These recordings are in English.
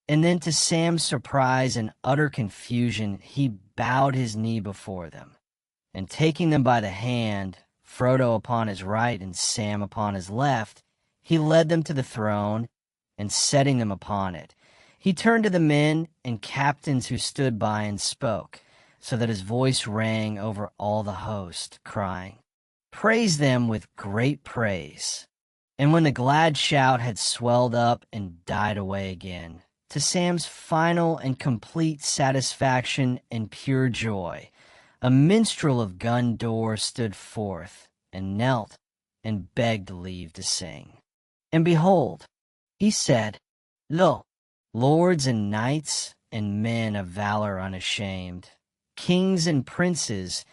And then to Sam's surprise and utter confusion, he bowed his knee before them. And taking them by the hand, Frodo upon his right and Sam upon his left, he led them to the throne, and setting them upon it, he turned to the men and captains who stood by and spoke, so that his voice rang over all the host, crying, "Praise them with great praise." And when the glad shout had swelled up and died away again, to Sam's final and complete satisfaction and pure joy, a minstrel of Gondor stood forth, and knelt, and begged leave to sing. And behold, he said, "Lo, lords and knights, and men of valor unashamed, kings and princes,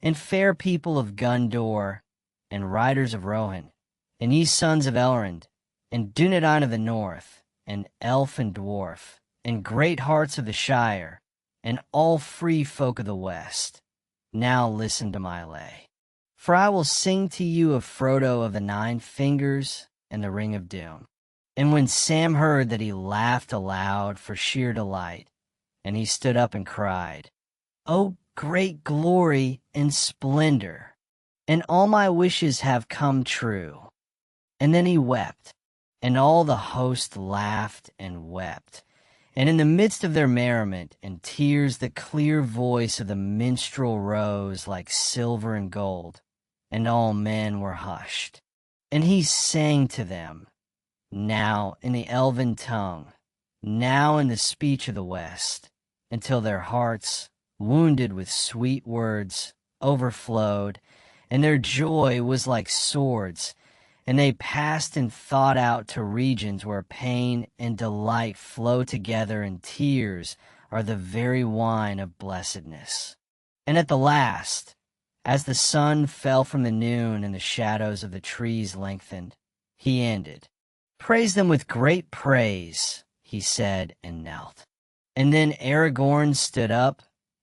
and fair people of Gondor, and riders of Rohan, and ye sons of Elrond, and Dunedain of the north, and elf and dwarf, and great hearts of the Shire, and all free folk of the west, now listen to my lay. For I will sing to you of Frodo of the Nine Fingers and the Ring of Doom." And when Sam heard that, he laughed aloud for sheer delight, and he stood up and cried, "O great glory and splendor, and all my wishes have come true." And then he wept, and all the host laughed and wept. And in the midst of their merriment and tears, the clear voice of the minstrel rose like silver and gold, and all men were hushed. And he sang to them, now in the elven tongue, now in the speech of the West, until their hearts, wounded with sweet words, overflowed, and their joy was like swords, and they passed in thought out to regions where pain and delight flow together, and tears are the very wine of blessedness. And at the last, as the sun fell from the noon and the shadows of the trees lengthened, he ended, "Praise them with great praise," he said, and knelt. And then Aragorn stood up,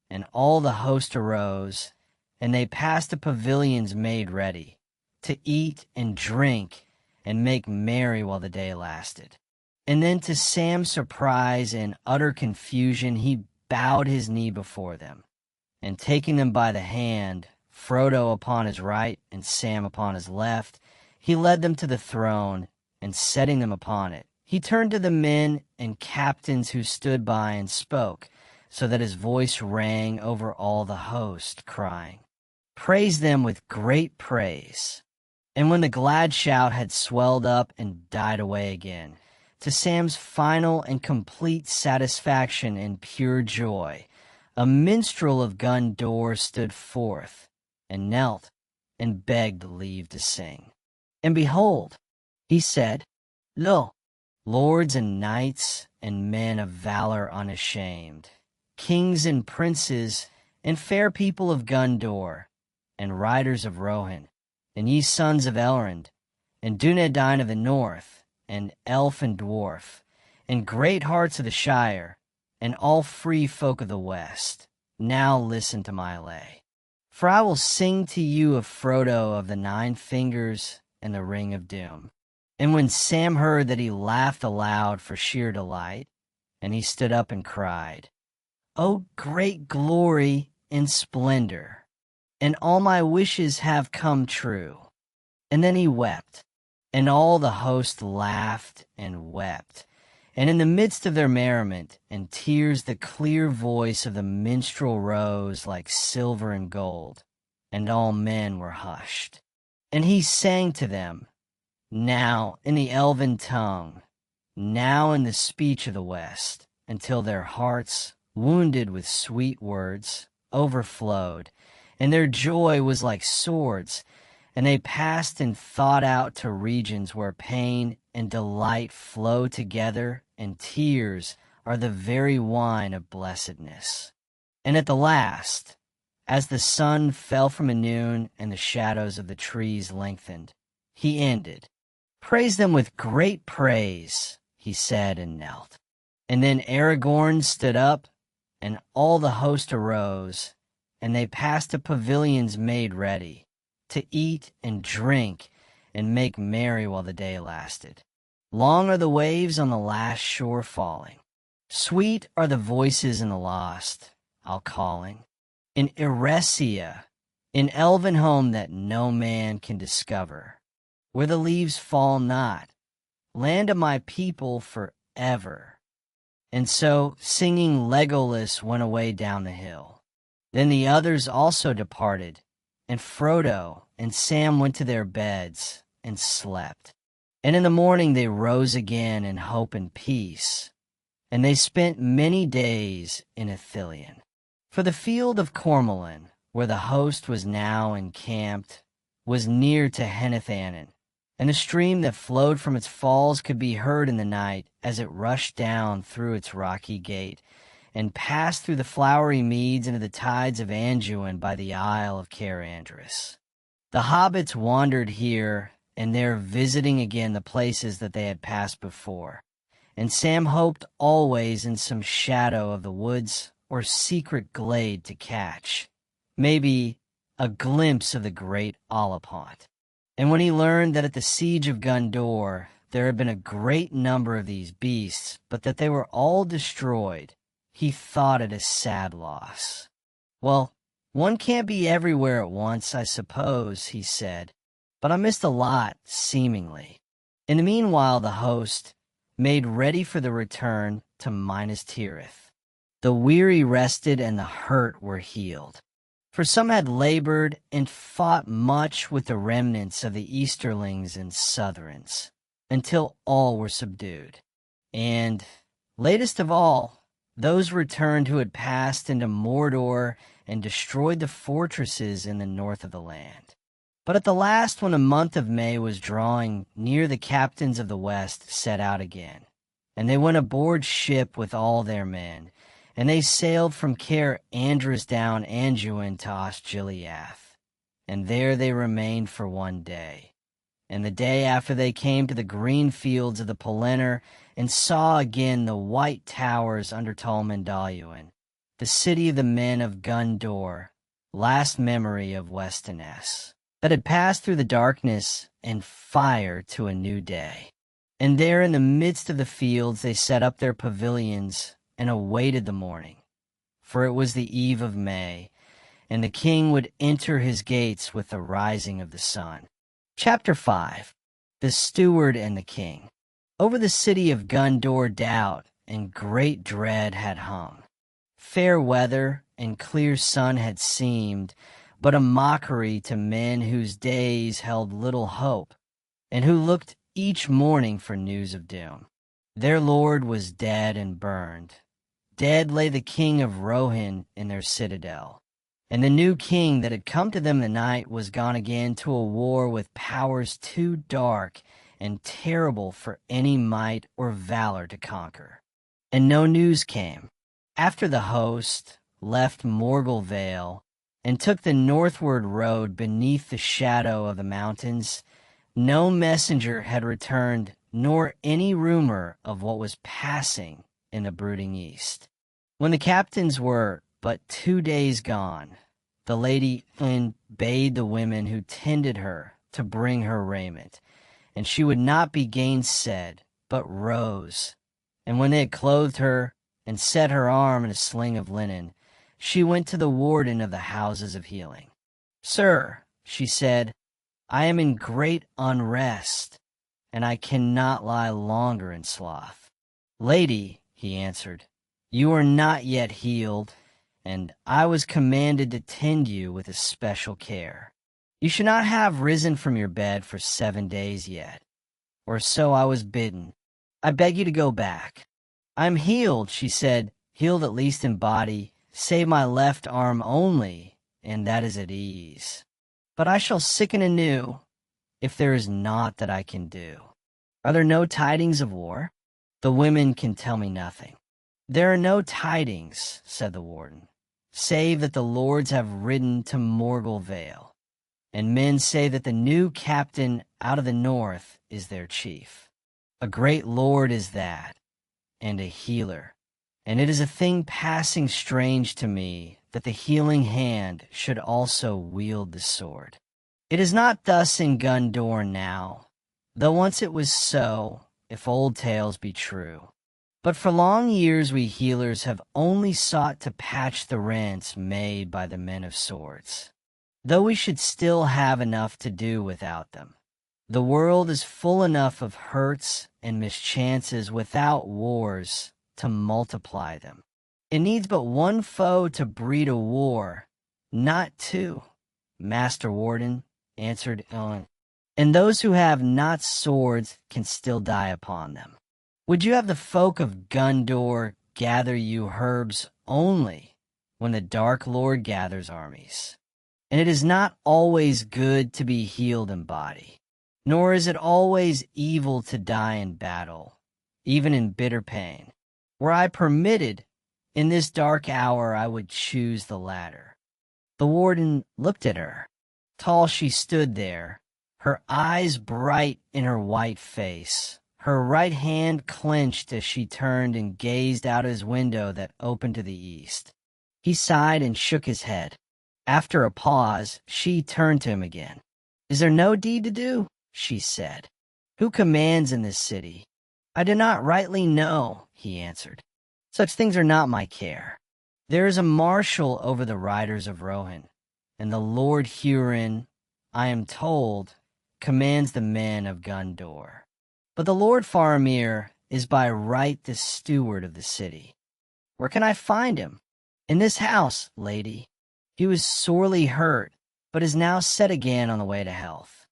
and all the host arose, and they passed the pavilions made ready, to eat and drink and make merry while the day lasted. And then to Sam's surprise and utter confusion, he bowed his knee before them. And taking them by the hand, Frodo upon his right and Sam upon his left, he led them to the throne, and setting them upon it, he turned to the men and captains who stood by and spoke, so that his voice rang over all the host, crying, "Praise them with great praise." And when the glad shout had swelled up and died away again, to Sam's final and complete satisfaction and pure joy, a minstrel of Gondor stood forth, and knelt, and begged leave to sing. And behold, he said, "Lo, lords and knights, and men of valor unashamed, kings and princes, and fair people of Gondor, and riders of Rohan, and ye sons of Elrond, and Dunedain of the north, and elf and dwarf, and great hearts of the Shire, and all free folk of the west, now listen to my lay. For I will sing to you of Frodo of the Nine Fingers and the Ring of Doom." And when Sam heard that, he laughed aloud for sheer delight, and he stood up and cried, "O great glory and splendor, and all my wishes have come true." And then he wept, and all the host laughed and wept. And in the midst of their merriment and tears, the clear voice of the minstrel rose like silver and gold, and all men were hushed. And he sang to them, now in the elven tongue, now in the speech of the West, until their hearts, wounded with sweet words, overflowed, and their joy was like swords, and they passed in thought out to regions where pain and delight flow together, and tears are the very wine of blessedness. And at the last, as the sun fell from a noon and the shadows of the trees lengthened, he ended, "Praise them with great praise," he said, and knelt. And then Aragorn stood up, and all the host arose, and they passed the pavilions made ready, to eat and drink and make merry while the day lasted. Long are the waves on the last shore falling, Sweet are the voices in the lost, I'll calling, in Eresia, in elven home that no man can discover, where the leaves fall not, land of my people forever. And so, singing, Legolas went away down the hill. Then the others also departed, and Frodo and Sam went to their beds and slept. And in the morning they rose again in hope and peace, and they spent many days in Ithilien. For the field of Cormoran, where the host was now encamped, was near to Henethanen, and the stream that flowed from its falls could be heard in the night as it rushed down through its rocky gate, and passed through the flowery meads into the tides of Anduin by the Isle of Carandris. The hobbits wandered here and there, visiting again the places that they had passed before, and Sam hoped always in some shadow of the woods or secret glade to catch, maybe, a glimpse of the great Olipont. And when he learned that at the siege of Gondor there had been a great number of these beasts, but that they were all destroyed, he thought it a sad loss. "Well, one can't be everywhere at once, I suppose," he said, "but I missed a lot, seemingly." In the meanwhile, the host made ready for the return to Minas Tirith. The weary rested and the hurt were healed. For some had labored and fought much with the remnants of the Easterlings and Southrons, until all were subdued. And, latest of all, those returned who had passed into Mordor and destroyed the fortresses in the north of the land. But at the last, when the month of May was drawing near, the captains of the west set out again, and they went aboard ship with all their men, and they sailed from Cair Andrus down Anduin to Osgiliath, and there they remained for one day. And the day after they came to the green fields of the Pelennor, and saw again the white towers under Tol Mandaluin, the city of the men of Gondor, last memory of Westenaes, that had passed through the darkness and fire to a new day. And there in the midst of the fields they set up their pavilions and awaited the morning, for it was the eve of May, and the king would enter his gates with the rising of the sun. Chapter 5. The Steward and the King. Over the city of Gondor doubt and great dread had hung. Fair weather and clear sun had seemed but a mockery to men whose days held little hope, and who looked each morning for news of doom. Their lord was dead and burned. Dead lay the king of Rohan in their citadel, and the new king that had come to them the night was gone again to a war with powers too dark and terrible for any might or valor to conquer. And no news came. After the host left Morgul Vale and took the northward road beneath the shadow of the mountains, no messenger had returned, nor any rumor of what was passing in the brooding east. When the captains were but 2 days gone, the lady bade the women who tended her to bring her raiment, and she would not be gainsaid, but rose. And when they had clothed her and set her arm in a sling of linen, she went to the warden of the houses of healing. "Sir," she said, "I am in great unrest, and I cannot lie longer in sloth." "Lady," he answered, "you are not yet healed, and I was commanded to tend you with especial care. You should not have risen from your bed for 7 days yet, or so I was bidden. I beg you to go back." "I am healed," she said, "healed at least in body, save my left arm only, and that is at ease. But I shall sicken anew, if there is naught that I can do." "Are there no tidings of war?" "The women can tell me nothing." "There are no tidings," said the warden, "save that the lords have ridden to Morgul Vale, and men say that the new captain out of the north is their chief. A great lord is that, and a healer, and it is a thing passing strange to me that the healing hand should also wield the sword. It is not thus in Gondor now, though once it was so, if old tales be true. But for long years we healers have only sought to patch the rents made by the men of swords, though we should still have enough to do without them. The world is full enough of hurts and mischances without wars to multiply them. It needs but one foe to breed a war, not two, Master Warden, answered Owen. And those who have not swords can still die upon them. Would you have the folk of Gundor gather you herbs only when the Dark Lord gathers armies? And it is not always good to be healed in body, nor is it always evil to die in battle, even in bitter pain. Were I permitted, in this dark hour I would choose the latter. The warden looked at her. Tall she stood there, her eyes bright in her white face, her right hand clenched as she turned and gazed out his window that opened to the east. He sighed and shook his head. After a pause, she turned to him again. "Is there no deed to do?" she said. "Who commands in this city?" "I do not rightly know," he answered. "Such things are not my care. There is a marshal over the riders of Rohan, and the Lord Hurin, I am told, commands the men of Gundor. But the Lord Faramir is by right the steward of the city. Where can I find him?" "In this house, lady. He was sorely hurt, but is now set again on the way to health.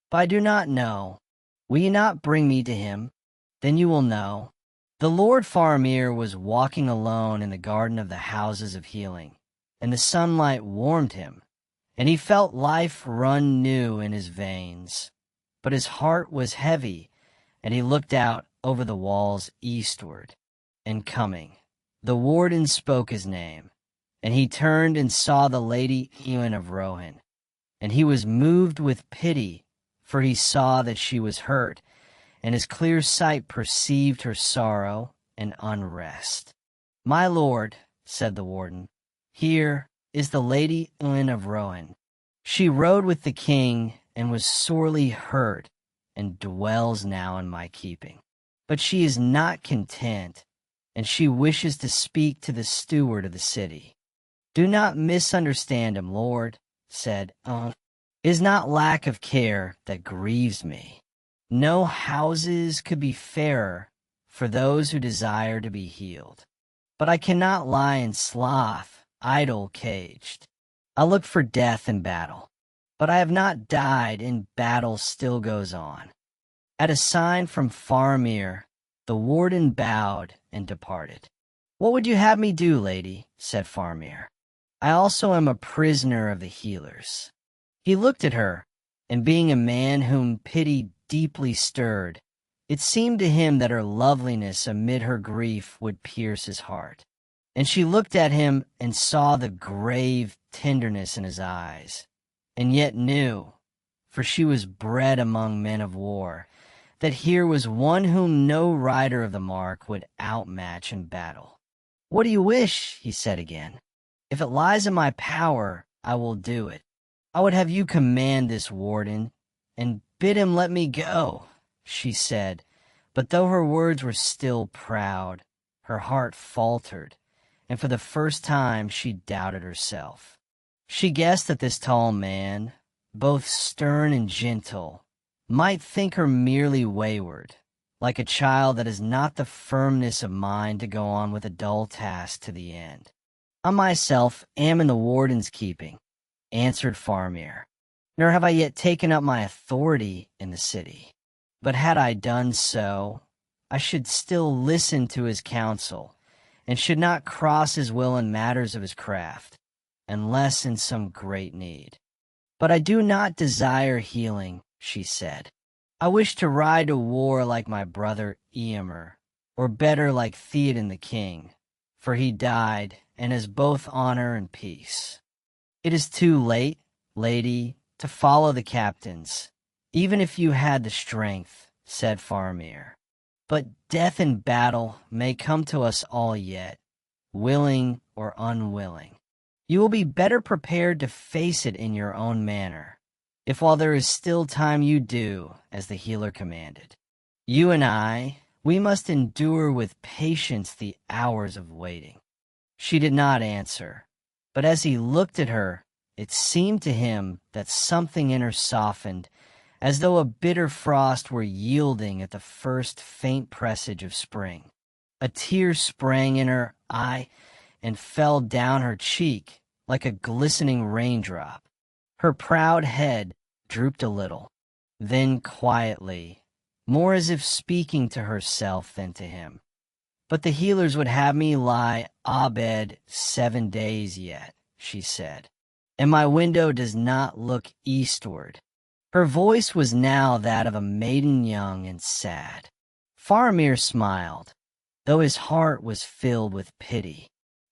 But I do not know. Will you not bring me to him? Then you will know." The Lord Faramir was walking alone in the garden of the houses of healing, and the sunlight warmed him, and he felt life run new in his veins. But his heart was heavy, and he looked out over the walls eastward. And coming, the warden spoke his name, and he turned and saw the Lady Ewan of Rohan, and he was moved with pity, for he saw that she was hurt, and his clear sight perceived her sorrow and unrest. "My lord," said the warden, "here is the Lady Ewan of Rohan. She rode with the king and was sorely hurt, and dwells now in my keeping. But she is not content, and she wishes to speak to the steward of the city." "Do not misunderstand him, lord," said It is not lack of care that grieves me. No houses could be fairer for those who desire to be healed. But I cannot lie in sloth, idle caged. I look for death in battle, but I have not died, and battle still goes on." At a sign from Faramir, the warden bowed and departed. "What would you have me do, lady?" said Faramir. "I also am a prisoner of the healers." He looked at her, and being a man whom pity deeply stirred, it seemed to him that her loveliness amid her grief would pierce his heart. And she looked at him and saw the grave tenderness in his eyes, and yet knew, for she was bred among men of war, that here was one whom no rider of the mark would outmatch in battle. "What do you wish?" he said again. "If it lies in my power, I will do it. I would have you command this warden, and bid him let me go," she said, but though her words were still proud, her heart faltered, and for the first time she doubted herself. She guessed that this tall man, both stern and gentle, might think her merely wayward, like a child that has not the firmness of mind to go on with a dull task to the end. "I myself am in the warden's keeping," answered Faramir, "nor have I yet taken up my authority in the city. But had I done so, I should still listen to his counsel, and should not cross his will in matters of his craft, unless in some great need. But I do not desire healing," she said. "I wish to ride to war like my brother Eomer, or better like Theoden the king, for he died and has both honor and peace. It is too late, lady, to follow the captains, even if you had the strength," said Faramir. "But death in battle may come to us all yet, willing or unwilling. You will be better prepared to face it in your own manner, if while there is still time you do as the healer commanded. You and I, We must endure with patience the hours of waiting." She did not answer, but as he looked at her, it seemed to him that something in her softened, as though a bitter frost were yielding at the first faint presage of spring. A tear sprang in her eye and fell down her cheek like a glistening raindrop. Her proud head drooped a little. Then quietly, more as if speaking to herself than to him, "But the healers would have me lie abed 7 days yet," she said, "and my window does not look eastward." Her voice was now that of a maiden young and sad. Faramir smiled, though his heart was filled with pity.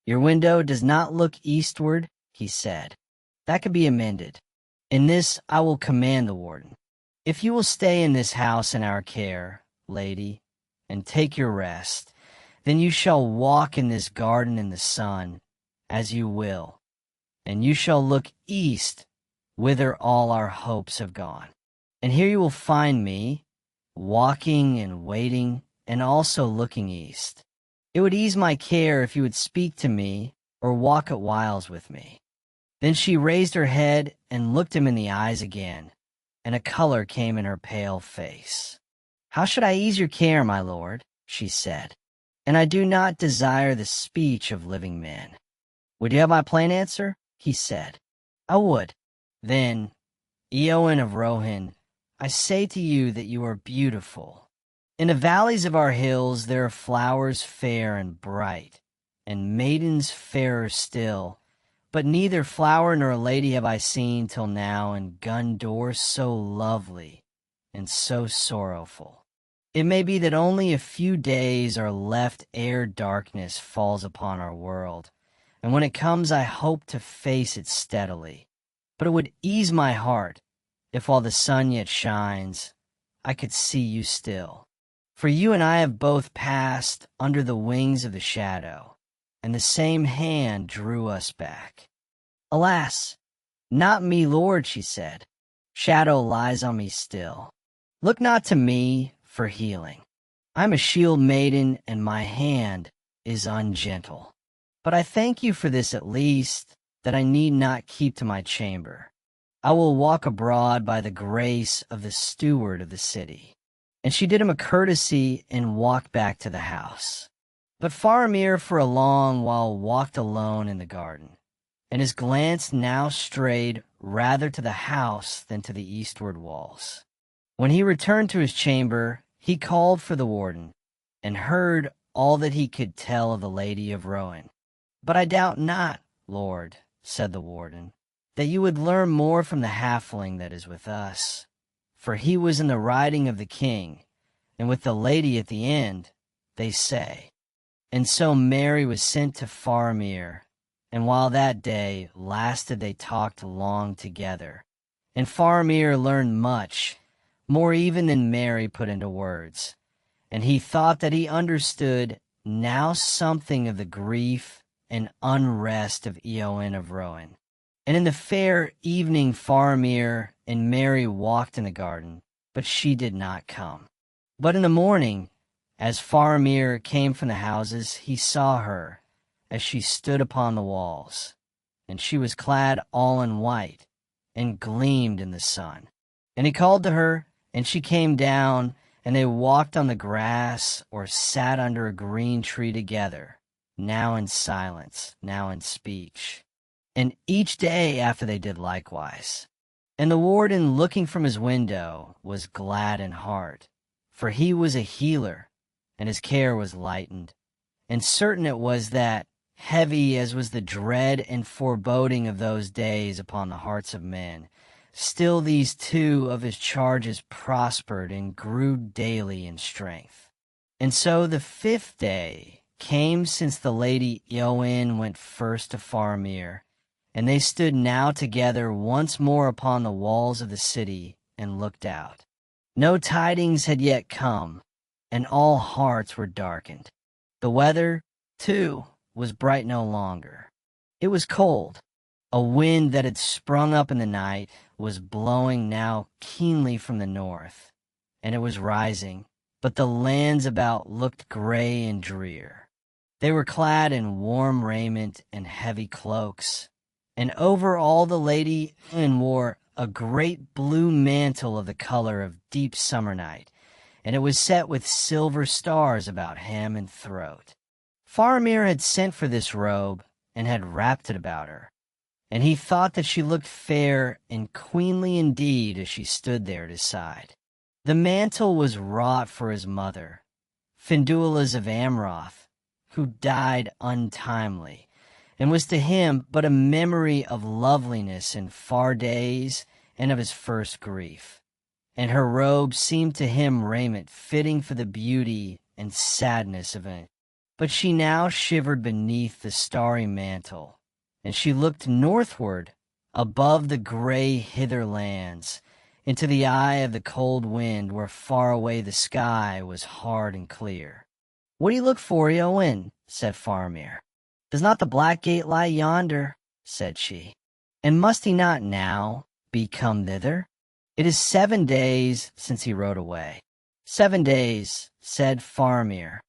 "Your window does not look eastward," he said. "That could be amended. In this I will command the warden. If you will stay in this house in our care, lady, and take your rest, then you shall walk in this garden in the sun, as you will, and you shall look east, whither all our hopes have gone. And here you will find me, walking and waiting, and also looking east. It would ease my care if you would speak to me or walk at whiles with me." Then she raised her head and looked him in the eyes again, and a color came in her pale face. "How should I ease your care, my lord?" she said. "And I do not desire the speech of living men." "Would you have my plain answer?" he said. "I would." "Then, Eowyn of Rohan, I say to you that you are beautiful. In the valleys of our hills there are flowers fair and bright, and maidens fairer still, but neither flower nor lady have I seen till now in Gondor so lovely and so sorrowful. It may be that only a few days are left ere darkness falls upon our world, and when it comes I hope to face it steadily. But it would ease my heart if while the sun yet shines, I could see you still. For you and I have both passed under the wings of the shadow, and the same hand drew us back." "Alas, not me, lord," she said. "Shadow lies on me still. Look not to me for healing. I am a shield maiden, and my hand is ungentle. But I thank you for this at least, that I need not keep to my chamber. I will walk abroad by the grace of the steward of the city." And she did him a courtesy and walked back to the house. But Faramir for a long while walked alone in the garden, and his glance now strayed rather to the house than to the eastward walls. When he returned to his chamber, he called for the warden, and heard all that he could tell of the Lady of Rohan. "But I doubt not, lord," said the warden, "that you would learn more from the halfling that is with us, for he was in the riding of the king, and with the lady at the end, they say." And so Merry was sent to Faramir, and while that day lasted they talked long together, and Faramir learned much, more even than Merry put into words, and he thought that he understood now something of the grief and unrest of Eowyn of Rohan. And in the fair evening Faramir and Merry walked in the garden, but she did not come. But in the morning, as Faramir came from the houses, he saw her as she stood upon the walls, and she was clad all in white, and gleamed in the sun. And he called to her, and she came down, and they walked on the grass or sat under a green tree together, now in silence, now in speech. And each day after they did likewise. And the warden, looking from his window, was glad in heart, for he was a healer, and his care was lightened. And certain it was that, heavy as was the dread and foreboding of those days upon the hearts of men, still these two of his charges prospered and grew daily in strength. And so the 5th day came since the Lady Eowyn went first to Faramir, and they stood now together once more upon the walls of the city and looked out. No tidings had yet come, and all hearts were darkened. The weather, too, was bright no longer. It was cold. A wind that had sprung up in the night was blowing now keenly from the north, and it was rising, but the lands about looked gray and drear. They were clad in warm raiment and heavy cloaks, and over all the lady wore a great blue mantle of the color of deep summer night, and it was set with silver stars about hem and throat. Faramir had sent for this robe and had wrapped it about her, and he thought that she looked fair and queenly indeed as she stood there at his side. The mantle was wrought for his mother, Finduilas of Amroth, who died untimely, and was to him but a memory of loveliness in far days and of his first grief. And her robe seemed to him raiment fitting for the beauty and sadness of it. But she now shivered beneath the starry mantle, and she looked northward above the gray hither lands, into the eye of the cold wind where far away the sky was hard and clear. "What do you look for, Eowyn?" said Faramir. "Does not the black gate lie yonder?" said she. "And must he not now be come thither? It is 7 days since he rode away." "7 days," said Faramir.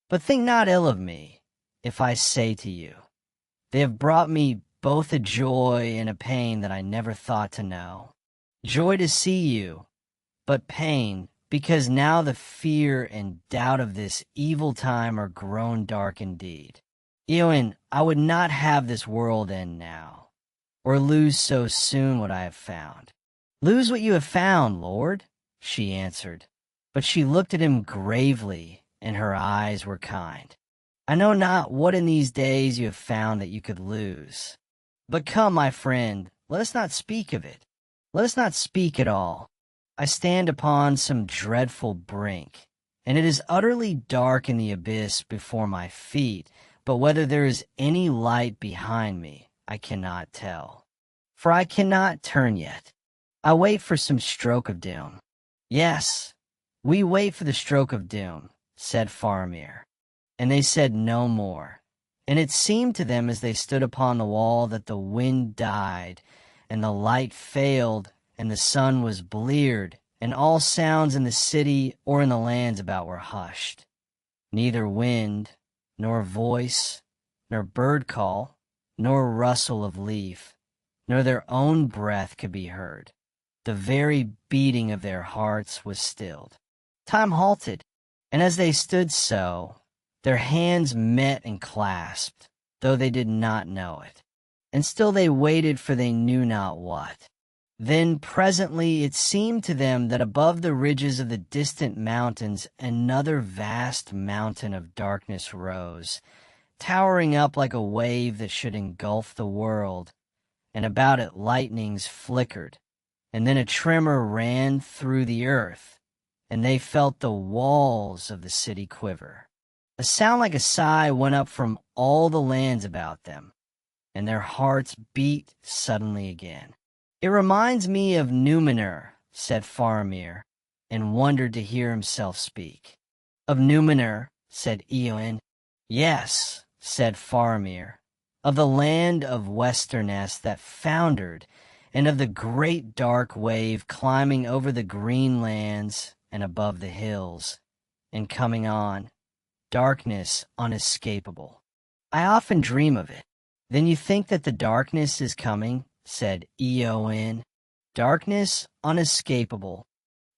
"But think not ill of me, if I say to you, they have brought me both a joy and a pain that I never thought to know. Joy to see you, but pain, because now the fear and doubt of this evil time are grown dark indeed. Eowyn, I would not have this world end now, or lose so soon what I have found." "Lose what you have found, Lord," she answered, but she looked at him gravely, and her eyes were kind. "I know not what in these days you have found that you could lose. But come, my friend, let us not speak of it. Let us not speak at all. I stand upon some dreadful brink, and it is utterly dark in the abyss before my feet, but whether there is any light behind me, I cannot tell. For I cannot turn yet. I wait for some stroke of doom." "Yes, we wait for the stroke of doom," said Faramir. And they said no more. And it seemed to them as they stood upon the wall that the wind died, and the light failed, and the sun was bleared, and all sounds in the city or in the lands about were hushed. Neither wind, nor voice, nor bird call, nor rustle of leaf, nor their own breath could be heard. The very beating of their hearts was stilled. Time halted, and as they stood so, their hands met and clasped, though they did not know it. And still they waited for they knew not what. Then presently it seemed to them that above the ridges of the distant mountains another vast mountain of darkness rose, towering up like a wave that should engulf the world, and about it lightnings flickered, and then a tremor ran through the earth, and they felt the walls of the city quiver. A sound like a sigh went up from all the lands about them, and their hearts beat suddenly again. "It reminds me of Numenor," said Faramir, and wondered to hear himself speak. "Of Numenor," said Eowyn. "Yes," said Faramir, "of the land of Westerness that foundered, and of the great dark wave climbing over the green lands and above the hills, and coming on, darkness unescapable. I often dream of it." "Then you think that the darkness is coming?" said Eowyn. "Darkness unescapable."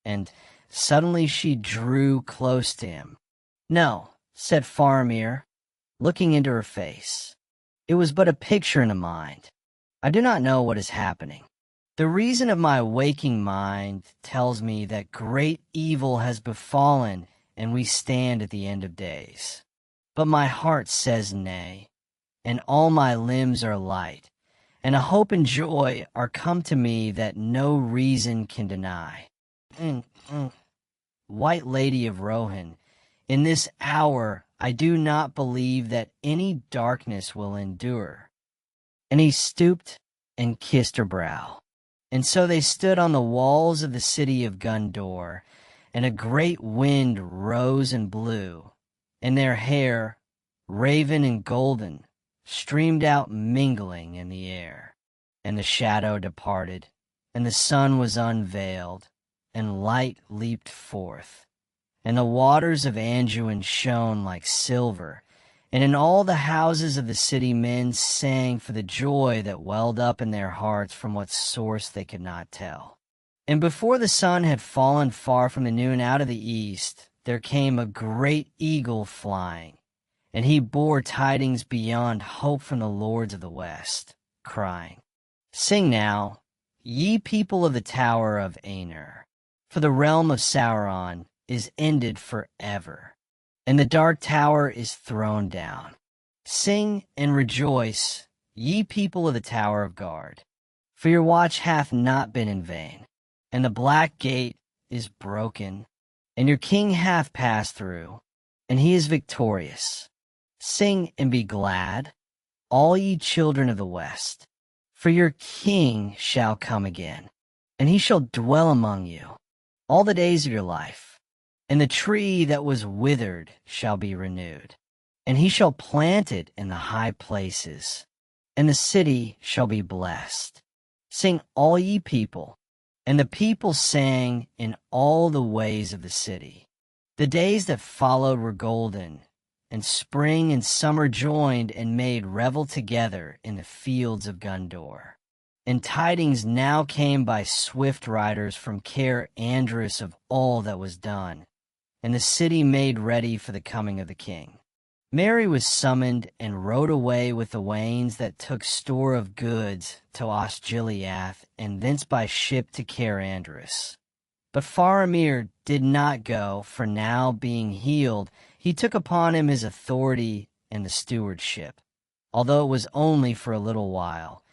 And suddenly she drew close to him. "No," said Faramir, looking into her face. "It was but a picture in the mind. I do not know what is happening. The reason of my waking mind tells me that great evil has befallen and we stand at the end of days. But my heart says nay, and all my limbs are light, and a hope and joy are come to me that no reason can deny. White Lady of Rohan, in this hour I do not believe that any darkness will endure." And he stooped and kissed her brow. And so they stood on the walls of the city of Gondor, and a great wind rose and blew, and their hair, raven and golden, streamed out mingling in the air. And the shadow departed, and the sun was unveiled, and light leaped forth, and the waters of Anjuin shone like silver, and in all the houses of the city men sang for the joy that welled up in their hearts from what source they could not tell. And before the sun had fallen far from the noon out of the east, there came a great eagle flying, and he bore tidings beyond hope from the lords of the west, crying, "Sing now, ye people of the tower of Aenir, for the realm of Sauron is ended forever, and the dark tower is thrown down. Sing and rejoice, ye people of the tower of Guard, for your watch hath not been in vain, and the black gate is broken, and your king hath passed through, and he is victorious. Sing and be glad, all ye children of the west, for your king shall come again, and he shall dwell among you all the days of your life. And the tree that was withered shall be renewed, and he shall plant it in the high places, and the city shall be blessed. Sing all ye people." And the people sang in all the ways of the city. The days that followed were golden, and spring and summer joined and made revel together in the fields of Gondor. And tidings now came by swift riders from Cair Andrus of all that was done, and the city made ready for the coming of the king. Mary was summoned and rode away with the wains that took store of goods to Osgiliath, and thence by ship to Cair Andrus. But Faramir did not go, for now being healed, he took upon him his authority and the stewardship, although it was only for a little while,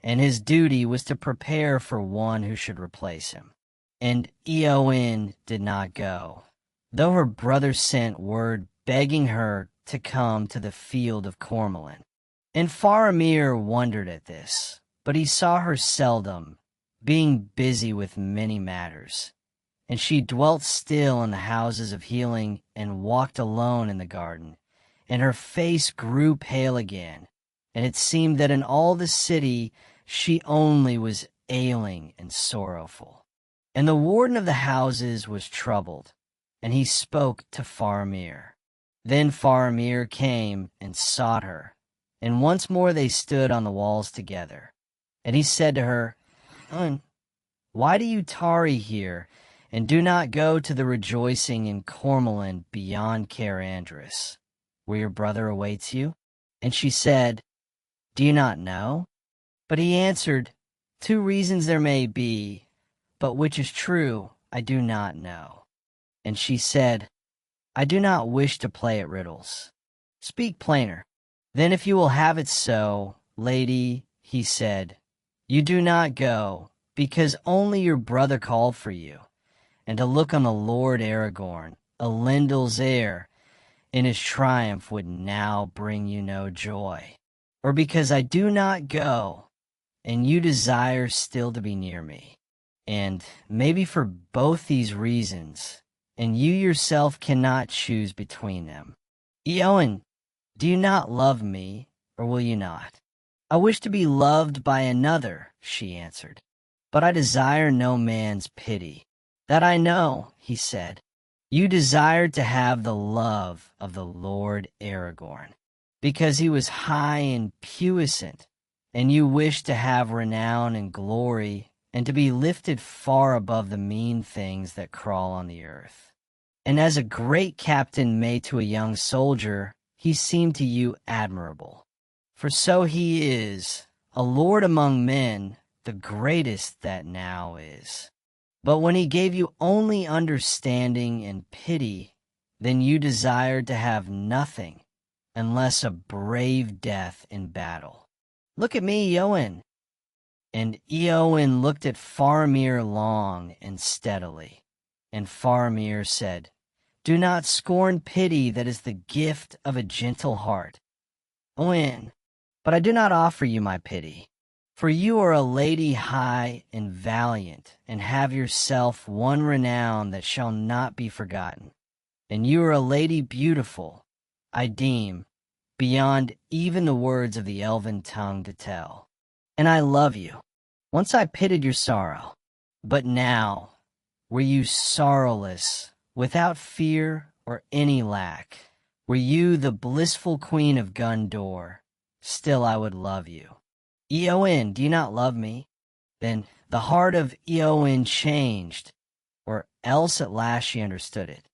and his duty was to prepare for one who should replace him. And Eowyn did not go, though her brother sent word begging her to come to the field of Cormoran. And Faramir wondered at this, but he saw her seldom, being busy with many matters. And she dwelt still in the houses of healing and walked alone in the garden, and her face grew pale again, and it seemed that in all the city she only was ailing and sorrowful. And the warden of the houses was troubled, and he spoke to Faramir. Then Faramir came and sought her, and once more they stood on the walls together. And he said to her, "Why do you tarry here, and do not go to the rejoicing in Cormoran beyond Cair Andrus, where your brother awaits you?" And she said, "Do you not know?" But he answered, "Two reasons there may be, but which is true I do not know." And she said, "I do not wish to play at riddles. Speak plainer." "Then if you will have it so, lady," he said, "you do not go, because only your brother called for you, and to look on the Lord Aragorn, Elendil's heir, in his triumph would now bring you no joy, or because I do not go, and you desire still to be near me. And maybe for both these reasons, and you yourself cannot choose between them. Eowyn, do you not love me, or will you not?" "I wish to be loved by another," she answered, "but I desire no man's pity." "That I know," he said. "You desired to have the love of the Lord Aragorn, because he was high and puissant, and you wished to have renown and glory, and to be lifted far above the mean things that crawl on the earth. And as a great captain may to a young soldier, he seemed to you admirable. For so he is, a lord among men, the greatest that now is. But when he gave you only understanding and pity, then you desired to have nothing, unless a brave death in battle. Look at me, Eowyn." And Eowyn looked at Faramir long and steadily. And Faramir said, "Do not scorn pity that is the gift of a gentle heart. Eowyn, but I do not offer you my pity. For you are a lady high and valiant, and have yourself one renown that shall not be forgotten. And you are a lady beautiful, I deem, beyond even the words of the elven tongue to tell. And I love you. Once I pitied your sorrow, but now, were you sorrowless, without fear or any lack. Were you the blissful queen of Gundor, still I would love you. Eowyn, do you not love me? Then the heart of Eowyn changed, or else at last she understood it.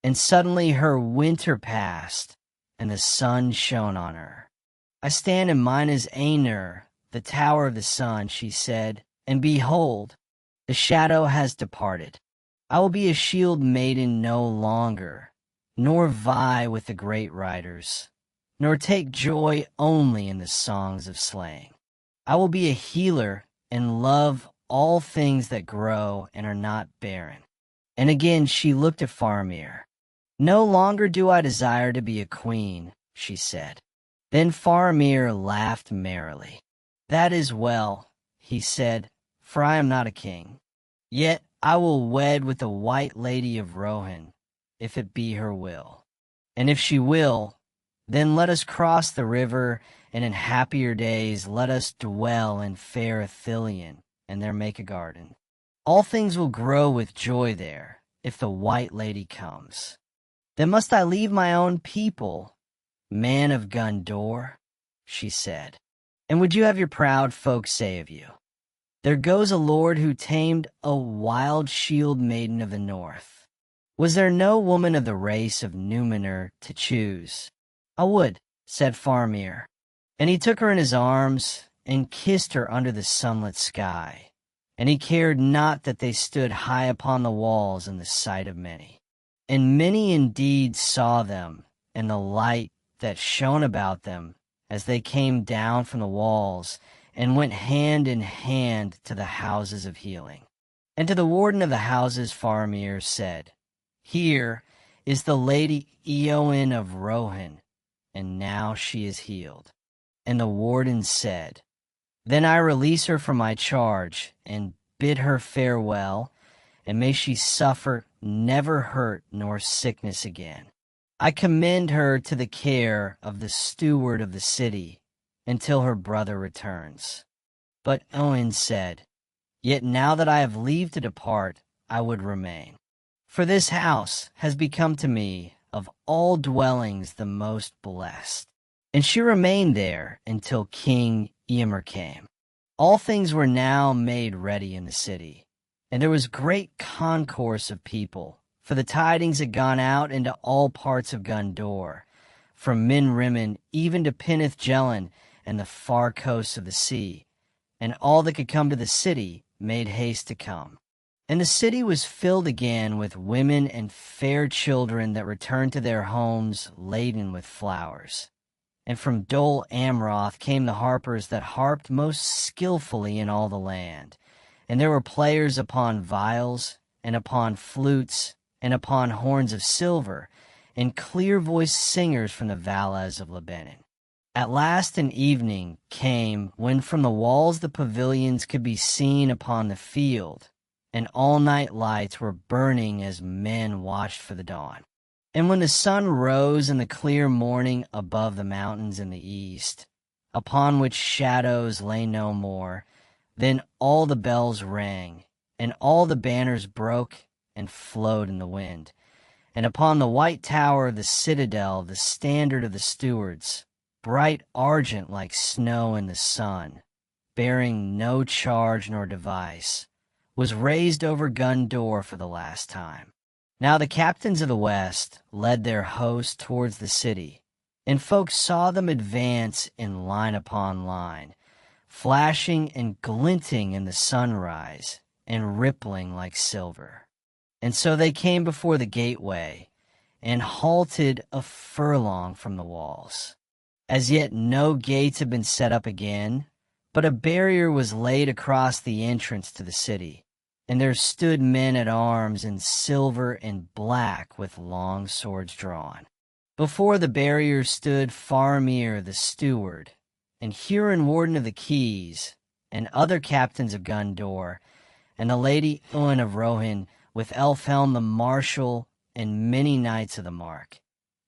And suddenly her winter passed, and the sun shone on her. I stand in Minas Aenir, the tower of the sun, she said, and behold, the shadow has departed. I will be a shield maiden no longer, nor vie with the great riders, nor take joy only in the songs of slaying. I will be a healer and love all things that grow and are not barren. And again she looked at Faramir. No longer do I desire to be a queen, she said. Then Faramir laughed merrily. That is well, he said, for I am not a king. Yet I will wed with the white lady of Rohan, if it be her will. And if she will, then let us cross the river, and in happier days let us dwell in fair Ithilien, and there make a garden. All things will grow with joy there, if the white lady comes. Then must I leave my own people, man of Gundor, she said. And would you have your proud folk say of you, there goes a lord who tamed a wild shield maiden of the north. Was there no woman of the race of Numenor to choose? I would, said Faramir. And he took her in his arms and kissed her under the sunlit sky. And he cared not that they stood high upon the walls in the sight of many. And many indeed saw them, and the light that shone about them as they came down from the walls, and went hand in hand to the houses of healing. And to the warden of the houses Faramir said, Here is the lady Eowyn of Rohan, and now she is healed. And the warden said, Then I release her from my charge, and bid her farewell, and may she suffer never hurt nor sickness again. I commend her to the care of the steward of the city, until her brother returns. But Owen said, Yet now that I have leave to depart, I would remain. For this house has become to me of all dwellings the most blessed. And she remained there until King Eomer came. All things were now made ready in the city, and there was great concourse of people, for the tidings had gone out into all parts of Gundor, from Min Rimmon even to Pinnith Gelen and the far coasts of the sea, and all that could come to the city made haste to come. And the city was filled again with women and fair children that returned to their homes laden with flowers. And from Dol Amroth came the harpers that harped most skillfully in all the land. And there were players upon viols, and upon flutes, and upon horns of silver, and clear-voiced singers from the Valas of Lebanon. At last an evening came when from the walls the pavilions could be seen upon the field, and all-night lights were burning as men watched for the dawn. And when the sun rose in the clear morning above the mountains in the east, upon which shadows lay no more, then all the bells rang, and all the banners broke and flowed in the wind. And upon the white tower of the citadel the standard of the stewards, bright argent like snow in the sun, bearing no charge nor device, was raised over Gundor for the last time. Now the captains of the west led their host towards the city, and folks saw them advance in line upon line, flashing and glinting in the sunrise, and rippling like silver. And so they came before the gateway, and halted a furlong from the walls. As yet no gates had been set up again, but a barrier was laid across the entrance to the city, and there stood men at arms in silver and black with long swords drawn. Before the barrier stood Faramir the steward, and Huron warden of the keys, and other captains of Gundor, and the lady Eowyn of Rohan, with Elfhelm the marshal, and many knights of the mark.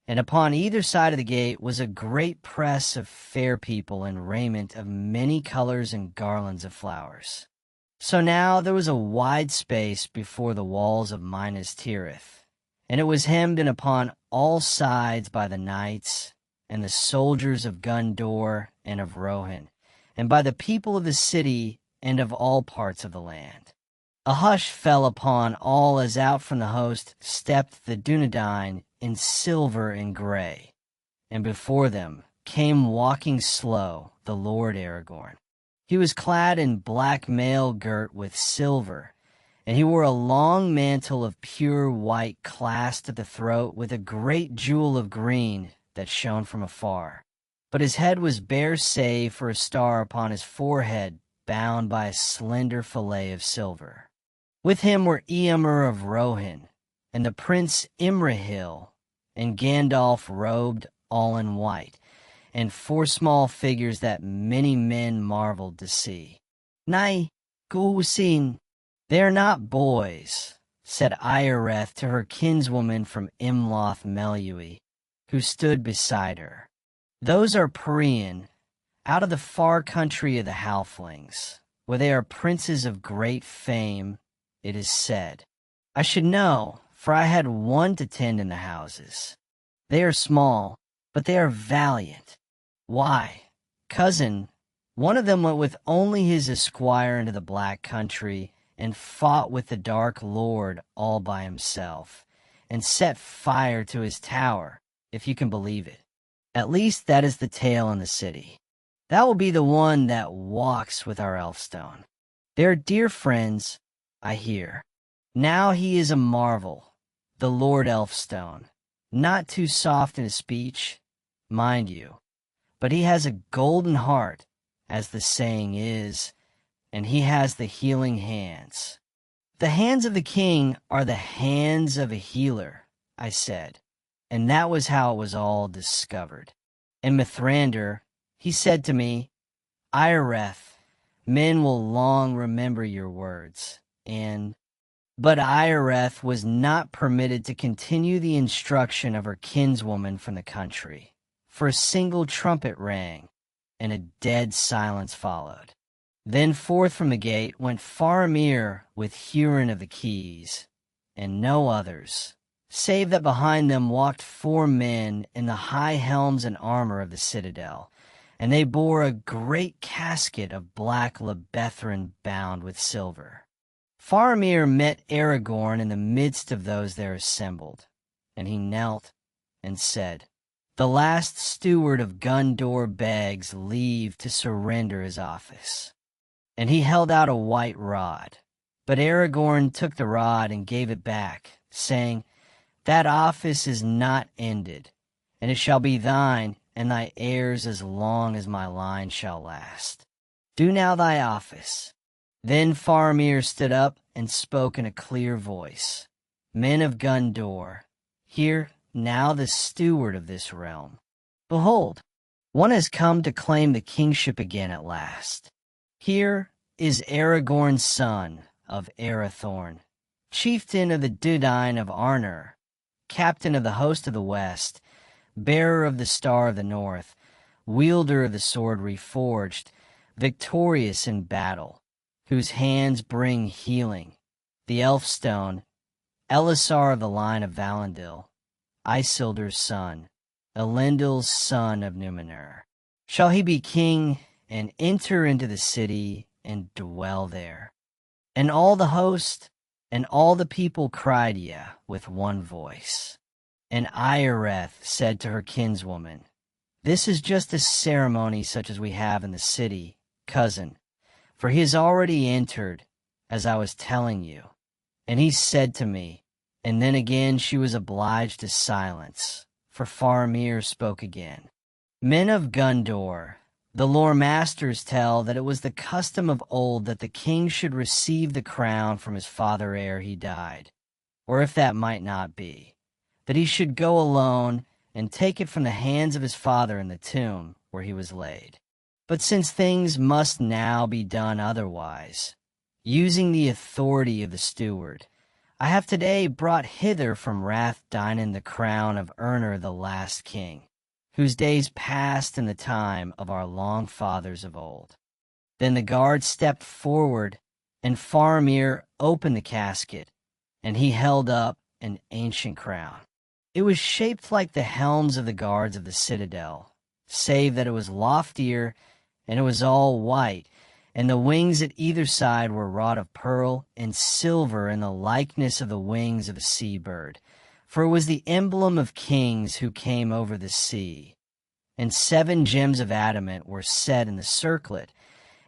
And upon either side of the gate was a great press of fair people in raiment of many colors and garlands of flowers. So now there was a wide space before the walls of Minas Tirith, And it was hemmed in upon all sides by the knights and the soldiers of Gundor and of Rohan, and by the people of the city and of all parts of the land. A hush fell upon all as out from the host stepped the Dunedain in silver and gray, and before them came walking slow the Lord Aragorn. He was clad in black mail girt with silver, and he wore a long mantle of pure white clasped at the throat with a great jewel of green that shone from afar. But his head was bare save for a star upon his forehead bound by a slender fillet of silver. With him were Eomer of Rohan, and the Prince Imrahil, and Gandalf robed all in white, and 4 small figures that many men marveled to see. Nay, Gusin, they are not boys, said Iareth to her kinswoman from Imloth Melui, who stood beside her. Those are Prian, out of the far country of the Halflings, where they are princes of great fame, it is said. I should know, for I had one to tend in the houses. They are small, but they are valiant. Why, cousin, one of them went with only his esquire into the Black Country and fought with the Dark Lord all by himself, and set fire to his tower, if you can believe it. At least that is the tale in the city. That will be the one that walks with our Elfstone. They are dear friends, I hear. Now he is a marvel, the Lord Elfstone, not too soft in his speech, mind you, but he has a golden heart, as the saying is, and he has the healing hands. The hands of the king are the hands of a healer, I said, and that was how it was all discovered. And Mithrandir, he said to me, Iareth, men will long remember your words, But Iareth was not permitted to continue the instruction of her kinswoman from the country, for a single trumpet rang, and a dead silence followed. Then forth from the gate went Faramir with Hurin of the Keys, and no others, save that behind them walked 4 men in the high helms and armor of the citadel, and they bore a great casket of black lebethrin bound with silver. Faramir met Aragorn in the midst of those there assembled, and he knelt and said, The last steward of Gundor begs leave to surrender his office. And he held out a white rod, but Aragorn took the rod and gave it back, saying, That office is not ended, and it shall be thine and thy heirs as long as my line shall last. Do now thy office. Then Faramir stood up and spoke in a clear voice. Men of Gundor, hear now the steward of this realm. Behold, one has come to claim the kingship again at last. Here is Aragorn's son of Arathorn, chieftain of the Dunedain of Arnor, captain of the host of the west, bearer of the star of the north, wielder of the sword reforged, victorious in battle, whose hands bring healing, the Elfstone, Elisar of the line of Valandil, Isildur's son, Elendil's son of Numenor. Shall he be king and enter into the city and dwell there? And all the host and all the people cried with one voice. And Iareth said to her kinswoman, This is just a ceremony such as we have in the city, cousin, for he has already entered, as I was telling you. And he said to me, and then again she was obliged to silence, for Faramir spoke again. Men of Gundor, the lore masters tell that it was the custom of old that the king should receive the crown from his father ere he died, or if that might not be, that he should go alone and take it from the hands of his father in the tomb where he was laid. But since things must now be done otherwise, using the authority of the steward, I have today brought hither from Rathdinan the crown of Urnr the last king, whose days passed in the time of our long fathers of old. Then the guard stepped forward, and Faramir opened the casket, and he held up an ancient crown. It was shaped like the helms of the guards of the citadel, save that it was loftier, and it was all white, and the wings at either side were wrought of pearl and silver in the likeness of the wings of a sea-bird, for it was the emblem of kings who came over the sea. And 7 gems of adamant were set in the circlet,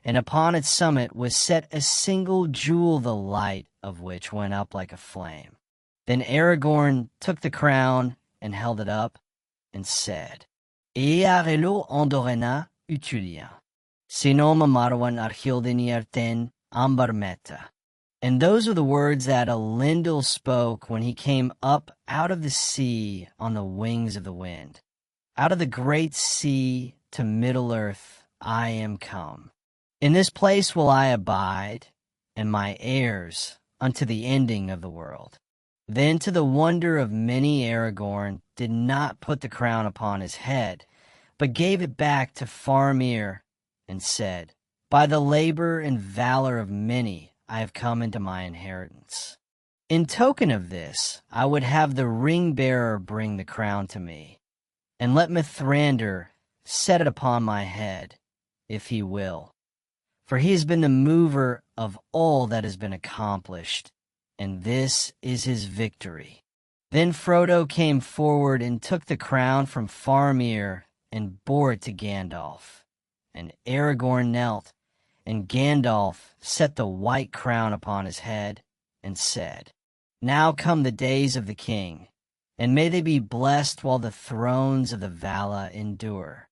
and upon its summit was set a single jewel, the light of which went up like a flame. Then Aragorn took the crown and held it up and said, Earelo andorena utulia, sinoma marwan archildiniarten ambarmeta. And those were the words that Elendil spoke when he came up out of the sea on the wings of the wind. Out of the great sea to Middle-earth I am come. In this place will I abide, and my heirs unto the ending of the world. Then to the wonder of many Aragorn did not put the crown upon his head, but gave it back to Faramir, and said, By the labor and valor of many I have come into my inheritance. In token of this, I would have the ring-bearer bring the crown to me, and let Mithrandir set it upon my head, if he will. For he has been the mover of all that has been accomplished, and this is his victory. Then Frodo came forward and took the crown from Faramir and bore it to Gandalf. And Aragorn knelt, and Gandalf set the white crown upon his head and said, Now come the days of the king, and may they be blessed while the thrones of the Vala endure.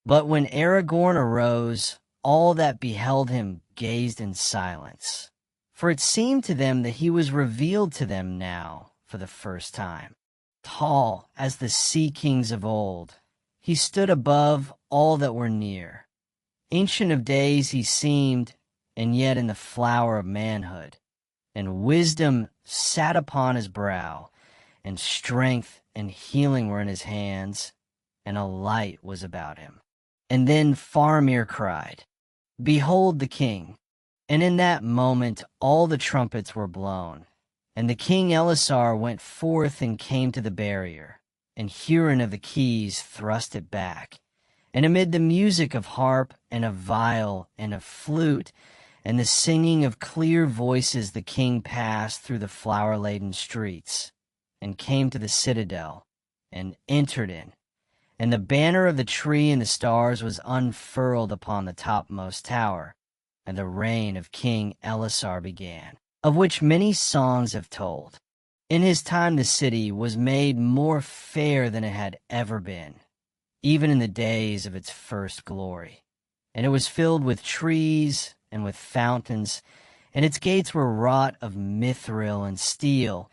But when Aragorn arose, all that beheld him gazed in silence, for it seemed to them that he was revealed to them now for the first time. Tall as the sea kings of old, he stood above all that were near. Ancient of days he seemed, and yet in the flower of manhood, and wisdom sat upon his brow, and strength and healing were in his hands, and a light was about him. And then Faramir cried, Behold the king! And in that moment all the trumpets were blown, and the king Elessar went forth and came to the barrier, and Hurin of the keys thrust it back. And amid the music of harp and of viol and of flute and the singing of clear voices the king passed through the flower-laden streets, and came to the citadel, and entered in. And the banner of the tree and the stars was unfurled upon the topmost tower, and the reign of King Elessar began, of which many songs have told. In his time the city was made more fair than it had ever been, even in the days of its first glory. And it was filled with trees and with fountains, and its gates were wrought of mithril and steel,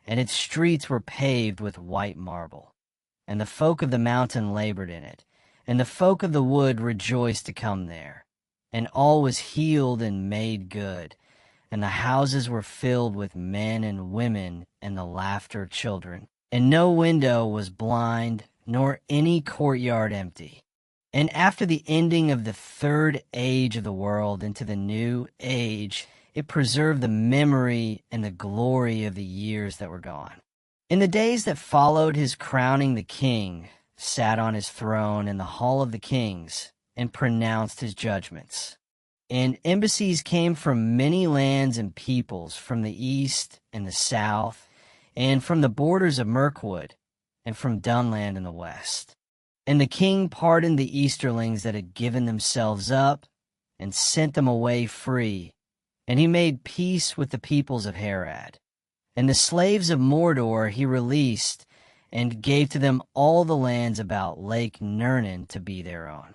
and its streets were paved with white marble. And the folk of the mountain labored in it, and the folk of the wood rejoiced to come there. And all was healed and made good, and the houses were filled with men and women and the laughter of children. And no window was blind, nor any courtyard empty. And after the ending of the third age of the world into the new age, it preserved the memory and the glory of the years that were gone. In the days that followed his crowning, the king sat on his throne in the hall of the kings and pronounced his judgments. And embassies came from many lands and peoples, from the east and the south, and from the borders of Mirkwood, and from Dunland in the west. And the king pardoned the Easterlings that had given themselves up, and sent them away free, and he made peace with the peoples of Harad. And the slaves of Mordor he released, and gave to them all the lands about Lake Nirnan to be their own.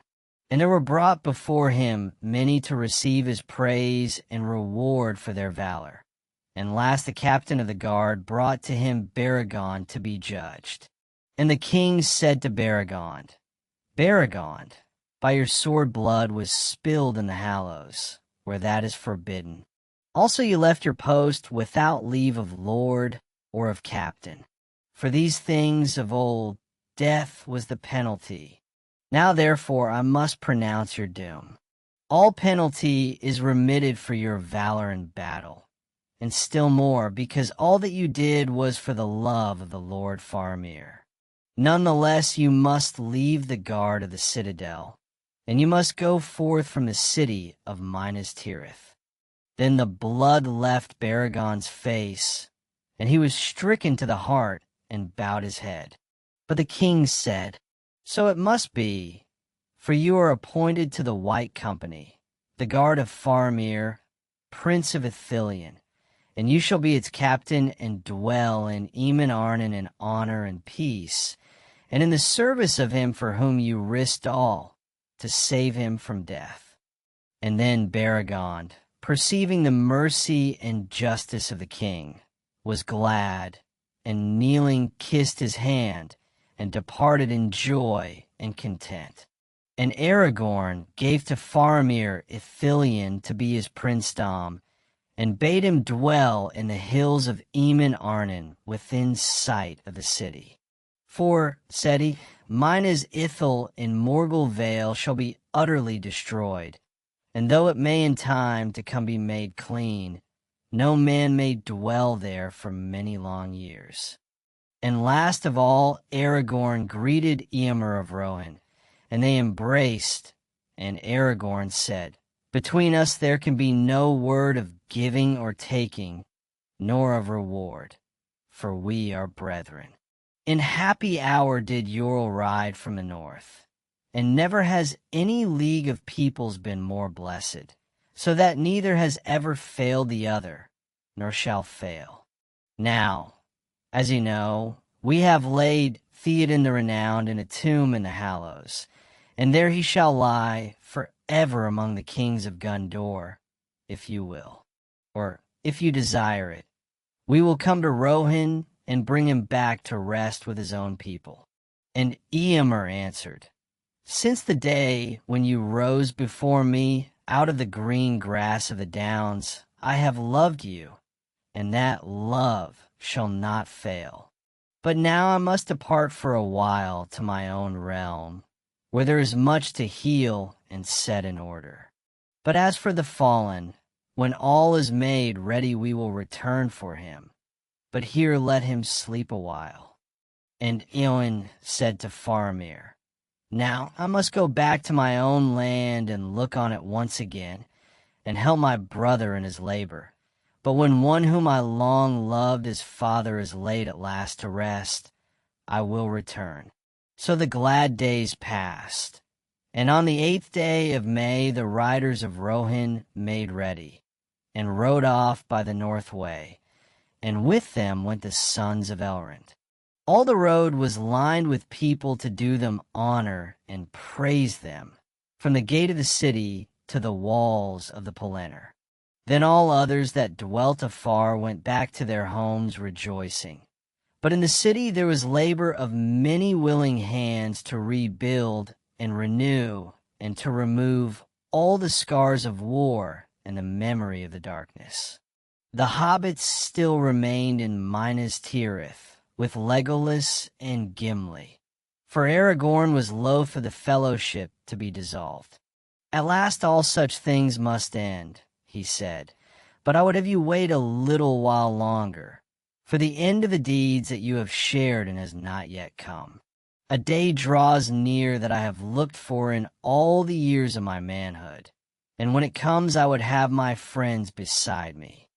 And there were brought before him many to receive his praise and reward for their valor. And last the captain of the guard brought to him Baragond to be judged. And the king said to Baragond, Baragond, by your sword blood was spilled in the hallows, where that is forbidden. Also you left your post without leave of lord or of captain. For these things of old, death was the penalty. Now therefore I must pronounce your doom. All penalty is remitted for your valor in battle, and still more, because all that you did was for the love of the Lord Faramir. Nonetheless, you must leave the guard of the citadel, and you must go forth from the city of Minas Tirith." Then the blood left Baragon's face, and he was stricken to the heart and bowed his head. But the king said, "So it must be, for you are appointed to the White Company, the guard of Faramir, Prince of Ithilien, and you shall be its captain and dwell in Arnon in honor and peace, and in the service of him for whom you risked all, to save him from death." And then Baragon, perceiving the mercy and justice of the king, was glad, and kneeling kissed his hand, and departed in joy and content. And Aragorn gave to Faramir Ithilien to be his princedom, and bade him dwell in the hills of Arnon within sight of the city. "For," said he, "Minas Ithil in Morgul Vale shall be utterly destroyed, and though it may in time to come be made clean, no man may dwell there for many long years." And last of all, Aragorn greeted Eomer of Rohan, and they embraced, and Aragorn said, "Between us there can be no word of giving or taking, nor of reward, for we are brethren." In happy hour did Yorl ride from the north, and never has any league of peoples been more blessed, so that neither has ever failed the other, nor shall fail. Now, as you know, we have laid Theoden the Renowned in a tomb in the Hallows, and there he shall lie forever among the kings of Gondor, if you will, or if you desire it. We will come to Rohan and bring him back to rest with his own people." And Eomer answered, "Since the day when you rose before me out of the green grass of the downs, I have loved you, and that love shall not fail. But now I must depart for a while to my own realm, where there is much to heal and set in order. But as for the fallen, when all is made ready we will return for him. But here let him sleep a while." And Eowyn said to Faramir, "Now I must go back to my own land and look on it once again, and help my brother in his labor. But when one whom I long loved as father is laid at last to rest, I will return." So the glad days passed, and on the 8th day of May the riders of Rohan made ready, and rode off by the north way, and with them went the sons of Elrond. All the road was lined with people to do them honor and praise them, from the gate of the city to the walls of the Pelennor. Then all others that dwelt afar went back to their homes rejoicing. But in the city there was labor of many willing hands to rebuild and renew and to remove all the scars of war and the memory of the darkness. The hobbits still remained in Minas Tirith with Legolas and Gimli, for Aragorn was loath for the fellowship to be dissolved. "At last all such things must end," he said, "but I would have you wait a little while longer, for the end of the deeds that you have shared in has not yet come. A day draws near that I have looked for in all the years of my manhood, and when it comes I would have my friends beside me."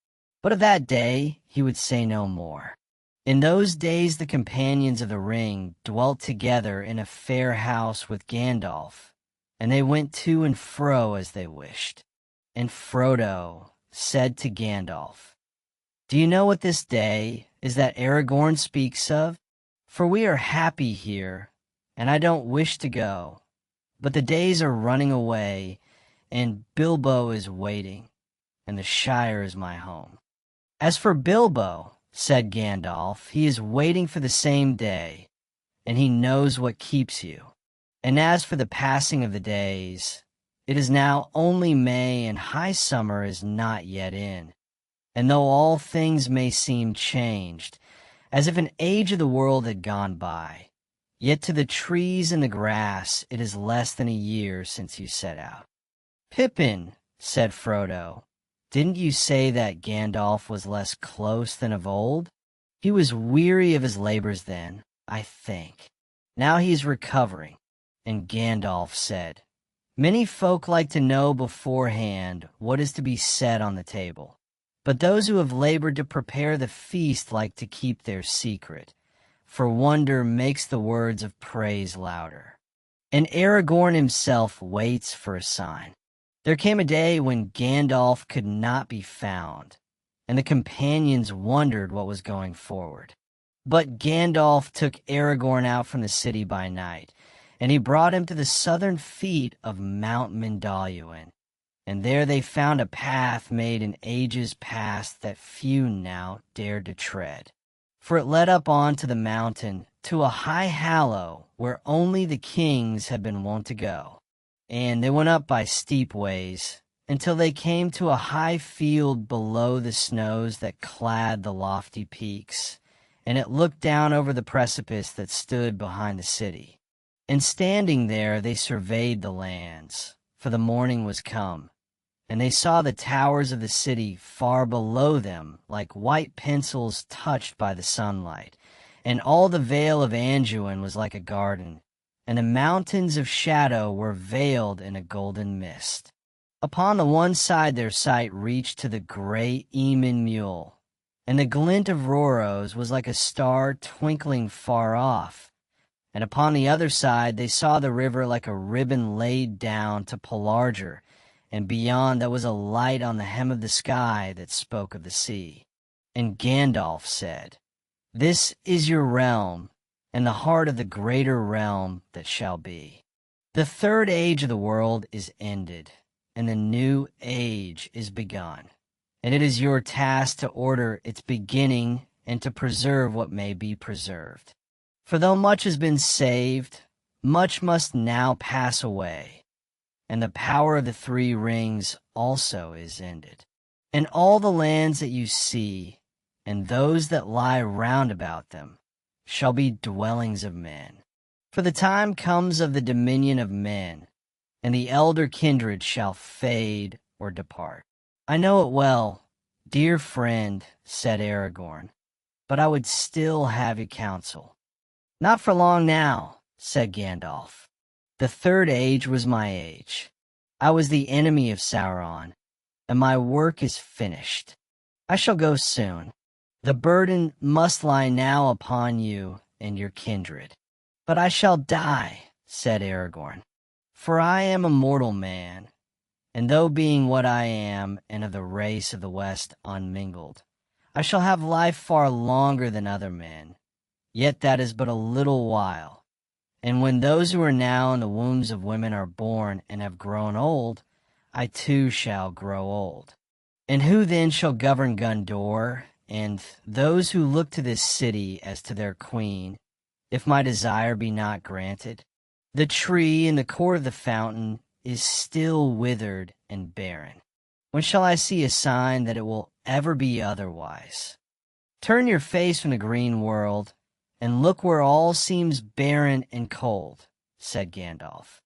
But of that day he would say no more. In those days the companions of the ring dwelt together in a fair house with Gandalf, and they went to and fro as they wished. And Frodo said to Gandalf, "Do you know what this day is that Aragorn speaks of? For we are happy here, and I don't wish to go, but the days are running away, and Bilbo is waiting, and the Shire is my home." "As for Bilbo," said Gandalf, "he is waiting for the same day, and he knows what keeps you. And as for the passing of the days, it is now only May, and high summer is not yet in. And though all things may seem changed, as if an age of the world had gone by, yet to the trees and the grass it is less than a year since you set out." "Pippin," said Frodo, Didn't you say that Gandalf was less close than of old? He was weary of his labors then, I think. Now he's recovering. And Gandalf said, Many folk like to know beforehand what is to be set on the table. But those who have labored to prepare the feast like to keep their secret, for wonder makes the words of praise louder. And Aragorn himself waits for a sign. There came a day when Gandalf could not be found, and the companions wondered what was going forward. But Gandalf took Aragorn out from the city by night, and he brought him to the southern feet of Mount Mindalluin. And there they found a path made in ages past that few now dared to tread. For it led up onto the mountain to a high hollow where only the kings had been wont to go. And they went up by steep ways until they came to a high field below the snows that clad the lofty peaks, and it looked down over the precipice that stood behind the city. And standing there they surveyed the lands, for the morning was come, and they saw the towers of the city far below them like white pencils touched by the sunlight, and all the vale of Anduin was like a garden, and the mountains of shadow were veiled in a golden mist. Upon the one side their sight reached to the gray Eamon Mule, and the glint of Rhoros was like a star twinkling far off, and upon the other side they saw the river like a ribbon laid down to Pelargir, and beyond there was a light on the hem of the sky that spoke of the sea. And Gandalf said, This is your realm, and the heart of the greater realm that shall be. The third age of the world is ended, and the new age is begun, and it is your task to order its beginning and to preserve what may be preserved. For though much has been saved, much must now pass away, and the power of the three rings also is ended. And all the lands that you see, and those that lie round about them, shall be dwellings of men. For the time comes of the dominion of men, and the elder kindred shall fade or depart. I know it well, dear friend, said Aragorn, but I would still have your counsel. Not for long now, said Gandalf. The third age was my age. I was the enemy of Sauron, and my work is finished. I shall go soon. The burden must lie now upon you and your kindred. But I shall die, said Aragorn, for I am a mortal man, and though being what I am and of the race of the West unmingled, I shall have life far longer than other men. Yet that is but a little while. And when those who are now in the wombs of women are born and have grown old, I too shall grow old. And who then shall govern Gondor, and those who look to this city as to their queen, if my desire be not granted? The tree in the court of the fountain is still withered and barren. When shall I see a sign that it will ever be otherwise? Turn your face from the green world, and look where all seems barren and cold, said Gandalf.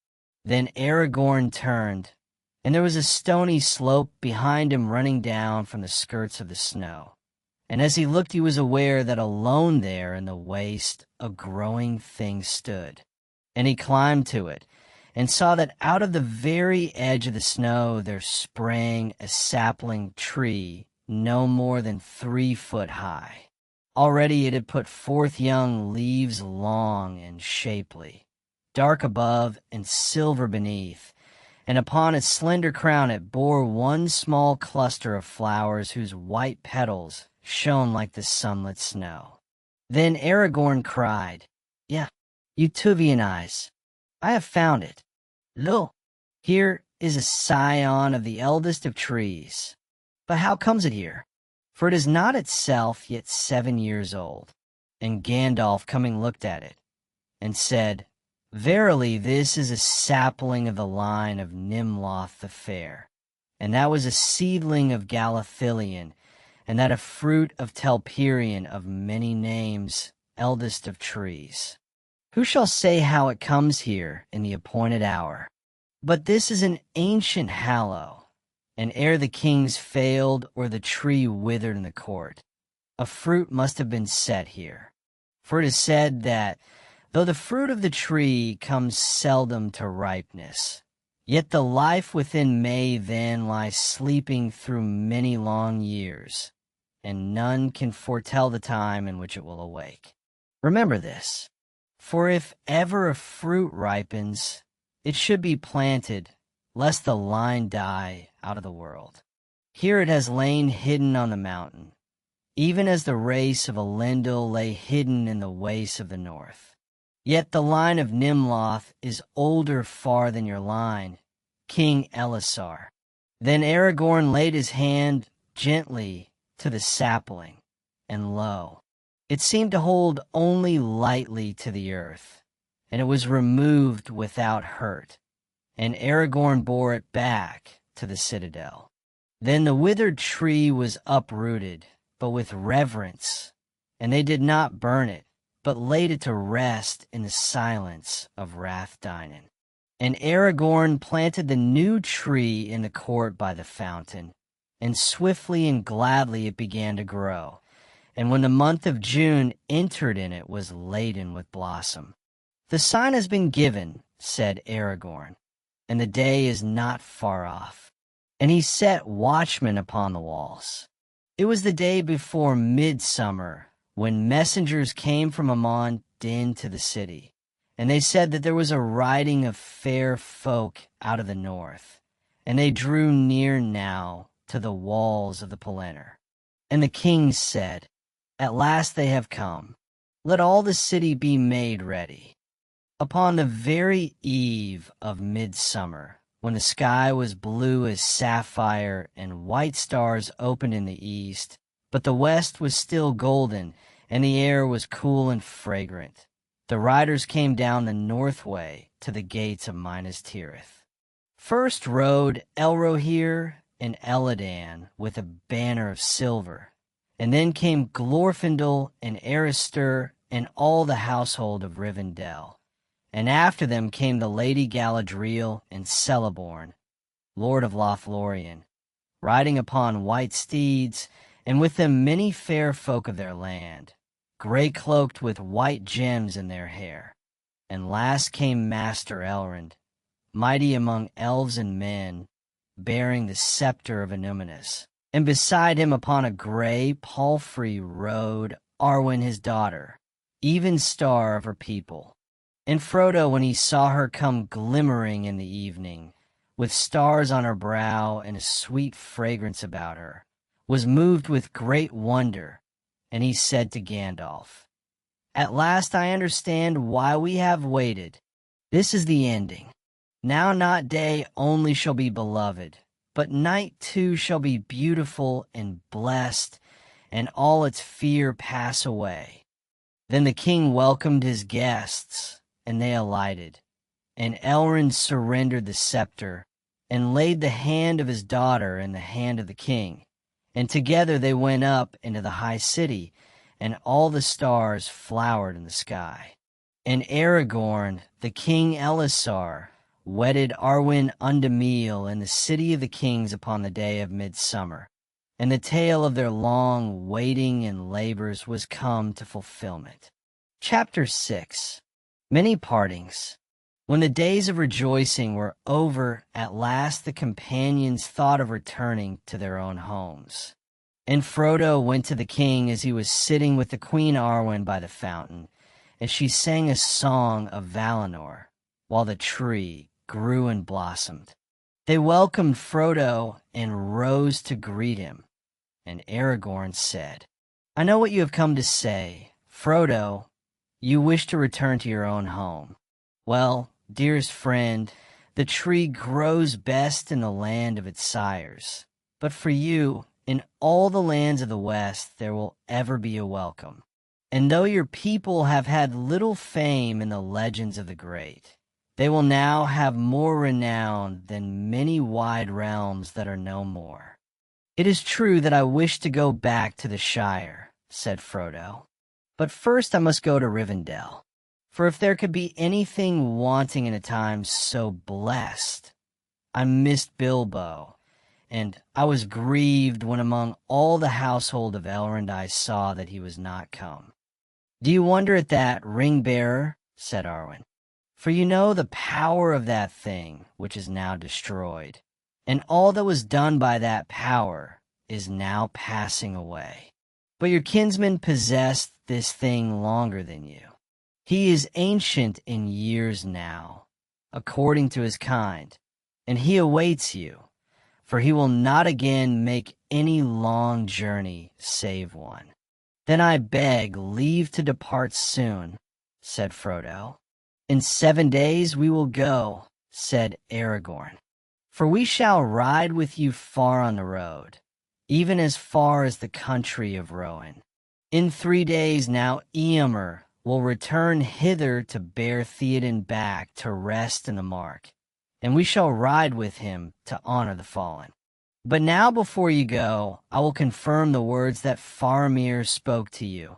Then Aragorn turned, and there was a stony slope behind him running down from the skirts of the snow. And as he looked he was aware that alone there in the waste a growing thing stood. And he climbed to it, and saw that out of the very edge of the snow there sprang a sapling tree no more than 3 foot high. Already it had put forth young leaves long and shapely, dark above and silver beneath, and upon its slender crown it bore one small cluster of flowers whose white petals shone like the sunlit snow. Then Aragorn cried, "Yeah, you Tuvian eyes, I have found it. Lo, here is a scion of the eldest of trees. But how comes it here? For it is not itself yet 7 years old." And Gandalf coming looked at it, and said, "Verily this is a sapling of the line of Nimloth the Fair, and that was a seedling of Galathilion, and that a fruit of Telperion of many names, eldest of trees. Who shall say how it comes here in the appointed hour? But this is an ancient hallow, and ere the kings failed or the tree withered in the court, a fruit must have been set here. For it is said that, though the fruit of the tree comes seldom to ripeness, yet the life within may then lie sleeping through many long years, and none can foretell the time in which it will awake. Remember this, for if ever a fruit ripens, it should be planted, lest the line die out of the world. Here it has lain hidden on the mountain, even as the race of Elendil lay hidden in the wastes of the north. Yet the line of Nimloth is older far than your line, King Elisar. Then Aragorn laid his hand gently to the sapling, and lo, it seemed to hold only lightly to the earth, and it was removed without hurt, and Aragorn bore it back to the citadel. Then the withered tree was uprooted, but with reverence, and they did not burn it, but laid it to rest in the silence of Rathdinan. And Aragorn planted the new tree in the court by the fountain, and swiftly and gladly it began to grow, and when the month of June entered in it was laden with blossom. "The sign has been given," said Aragorn, "and the day is not far off." And he set watchmen upon the walls. It was the day before midsummer, when messengers came from Amon Din to the city, and they said that there was a riding of fair folk out of the north, and they drew near now to the walls of the Pelennor. And the king said, "At last they have come. Let all the city be made ready." Upon the very eve of midsummer, when the sky was blue as sapphire and white stars opened in the east, but the west was still golden, and the air was cool and fragrant, the riders came down the north way to the gates of Minas Tirith. First rode Elrohir and Eladan with a banner of silver, and then came Glorfindel and Aristur and all the household of Rivendell, and after them came the Lady Galadriel and Celeborn, Lord of Lothlorien, riding upon white steeds, and with them many fair folk of their land, gray-cloaked with white gems in their hair. And last came Master Elrond, mighty among elves and men, bearing the scepter of Enumenes. And beside him upon a gray palfrey rode Arwen his daughter, even star of her people. And Frodo, when he saw her come glimmering in the evening, with stars on her brow and a sweet fragrance about her, was moved with great wonder, and he said to Gandalf, "At last I understand why we have waited. This is the ending. Now not day only shall be beloved, but night too shall be beautiful and blessed, and all its fear pass away." Then the king welcomed his guests, and they alighted, and Elrond surrendered the scepter, and laid the hand of his daughter in the hand of the king. And together they went up into the high city, and all the stars flowered in the sky. And Aragorn, the King Elisar, wedded Arwen Undamil in the city of the kings upon the day of midsummer, and the tale of their long waiting and labors was come to fulfillment. Chapter 6. Many partings. When the days of rejoicing were over, at last the companions thought of returning to their own homes. And Frodo went to the king as he was sitting with the Queen Arwen by the fountain, as she sang a song of Valinor, while the tree grew and blossomed. They welcomed Frodo and rose to greet him, and Aragorn said, "I know what you have come to say. Frodo, you wish to return to your own home. Well, dearest friend, the tree grows best in the land of its sires. But for you, in all the lands of the West, there will ever be a welcome. And though your people have had little fame in the legends of the great, they will now have more renown than many wide realms that are no more." "It is true that I wish to go back to the Shire," said Frodo. "But first I must go to Rivendell. For if there could be anything wanting in a time so blessed, I missed Bilbo, and I was grieved when among all the household of Elrond I saw that he was not come. Do you wonder at that, ring-bearer? Said Arwen. For you know the power of that thing which is now destroyed, and all that was done by that power is now passing away. But your kinsman possessed this thing longer than you. He is ancient in years now, according to his kind, and he awaits you, for he will not again make any long journey save one. Then I beg leave to depart soon, said Frodo. In 7 days we will go, said Aragorn, for we shall ride with you far on the road, even as far as the country of Rohan. In 3 days now Eomer will return hither to bear Theoden back to rest in the Mark, and we shall ride with him to honor the fallen. But now before you go, I will confirm the words that Faramir spoke to you,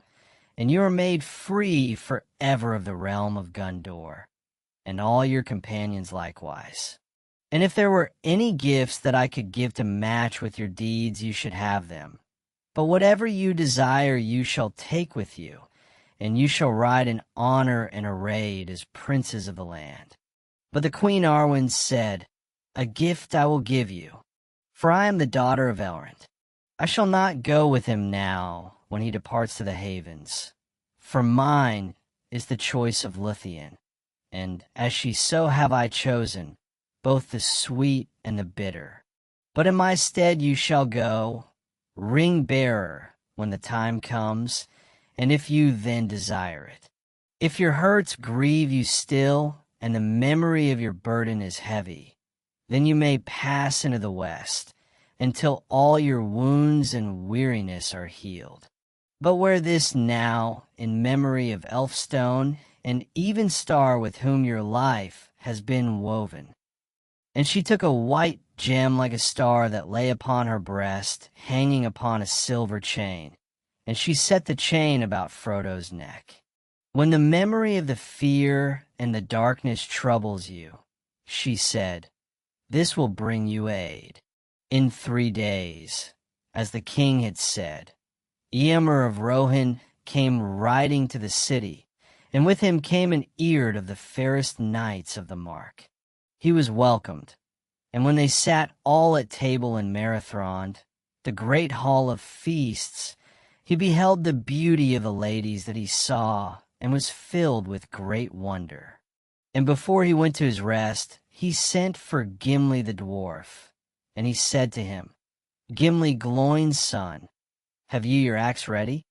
and you are made free forever of the realm of Gondor, and all your companions likewise. And if there were any gifts that I could give to match with your deeds, you should have them. But whatever you desire you shall take with you, and you shall ride in honor and arrayed as princes of the land. But the Queen Arwen said, A gift I will give you, for I am the daughter of Elrond. I shall not go with him now when he departs to the havens, for mine is the choice of Luthien, and as she so have I chosen, both the sweet and the bitter. But in my stead you shall go, ring-bearer, when the time comes, and if you then desire it. If your hurts grieve you still, and the memory of your burden is heavy, then you may pass into the west, until all your wounds and weariness are healed. But wear this now in memory of Elfstone and Evenstar with whom your life has been woven. And she took a white gem like a star that lay upon her breast, hanging upon a silver chain, and she set the chain about Frodo's neck. When the memory of the fear and the darkness troubles you, she said, This will bring you aid. In 3 days, as the king had said, Eomer of Rohan came riding to the city, and with him came an Eard of the fairest knights of the Mark. He was welcomed, and when they sat all at table in Marathond, the great hall of feasts, he beheld the beauty of the ladies that he saw, and was filled with great wonder. And before he went to his rest, he sent for Gimli the dwarf, and he said to him, Gimli, Gloin's son, have you your axe ready?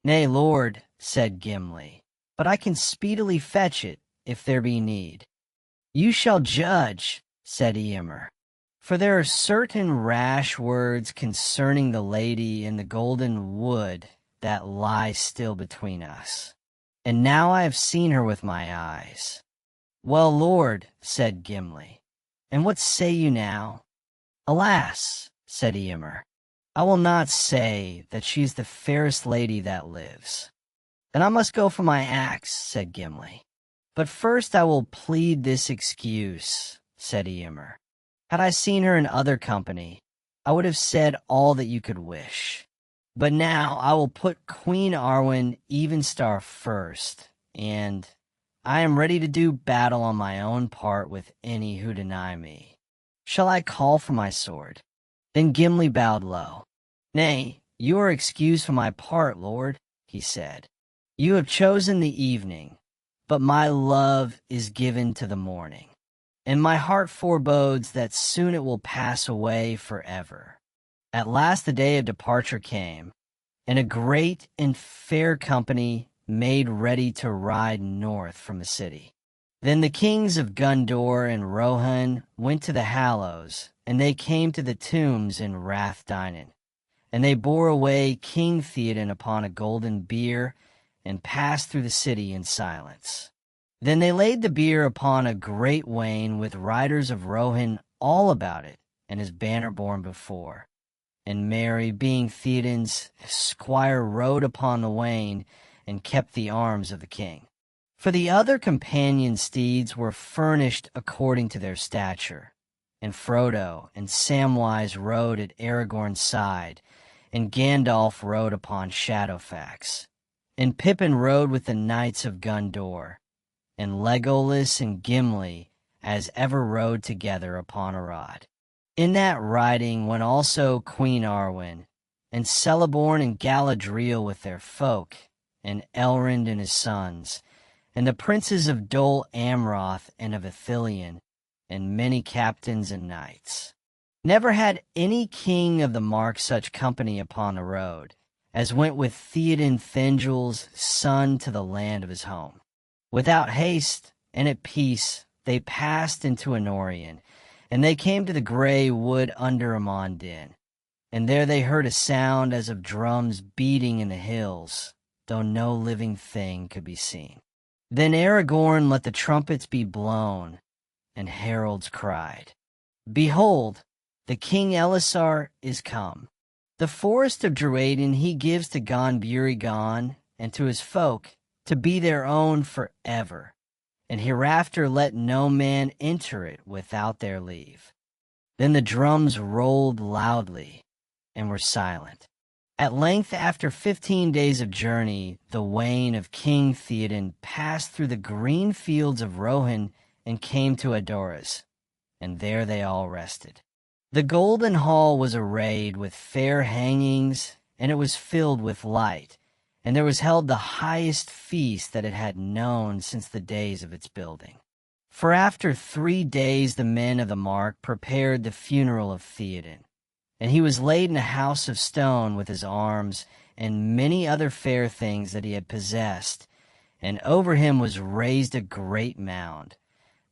Nay, lord, said Gimli, but I can speedily fetch it, if there be need. You shall judge, said Eomer, for there are certain rash words concerning the lady in the golden wood that lie still between us. And now I have seen her with my eyes. Well, lord, said Gimli, and what say you now? Alas, said Eomer, I will not say that she is the fairest lady that lives. Then I must go for my axe, said Gimli. But first I will plead this excuse, said Eomer. Had I seen her in other company, I would have said all that you could wish. But now I will put Queen Arwen Evenstar first, and I am ready to do battle on my own part with any who deny me. Shall I call for my sword? Then Gimli bowed low. Nay, you are excused for my part, lord, he said. You have chosen the evening, but my love is given to the morning, and my heart forebodes that soon it will pass away forever. At last the day of departure came, and a great and fair company made ready to ride north from the city. Then the kings of Gondor and Rohan went to the Hallows, and they came to the tombs in Rathdinan. And they bore away King Theoden upon a golden bier, and passed through the city in silence. Then they laid the bier upon a great wain with riders of Rohan all about it, and his banner borne before. And Merry, being Theoden's squire, rode upon the wain, and kept the arms of the king. For the other companion steeds were furnished according to their stature, and Frodo and Samwise rode at Aragorn's side, and Gandalf rode upon Shadowfax, and Pippin rode with the knights of Gondor, and Legolas and Gimli as ever rode together upon Arad. In that riding went also Queen Arwen, and Celeborn and Galadriel with their folk, and Elrond and his sons, and the princes of Dol Amroth and of Ithilien, and many captains and knights. Never had any king of the Mark such company upon the road, as went with Theoden Thingol's son to the land of his home. Without haste and at peace they passed into Anorion, and they came to the grey wood under Amon-Din, and there they heard a sound as of drums beating in the hills, though no living thing could be seen. Then Aragorn let the trumpets be blown, and heralds cried, "Behold, the King Elisar is come. The forest of Druadan he gives to Gon-Burigan and to his folk to be their own forever, and hereafter let no man enter it without their leave." Then the drums rolled loudly and were silent. At length, after 15 days of journey, the wain of King Theoden passed through the green fields of Rohan and came to Adoras, and there they all rested. The golden hall was arrayed with fair hangings, and it was filled with light, and there was held the highest feast that it had known since the days of its building. For after 3 days the men of the Mark prepared the funeral of Theoden, and he was laid in a house of stone with his arms and many other fair things that he had possessed, and over him was raised a great mound,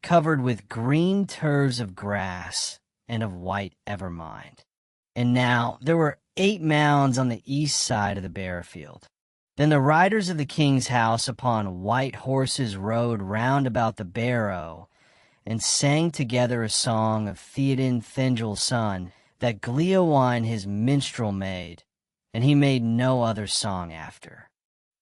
covered with green turves of grass and of white evermind. And now there were 8 mounds on the east side of the bare-field. Then the riders of the king's house upon white horses rode round about the barrow, and sang together a song of Theoden Thingol's son, that Gleowine his minstrel made, and he made no other song after.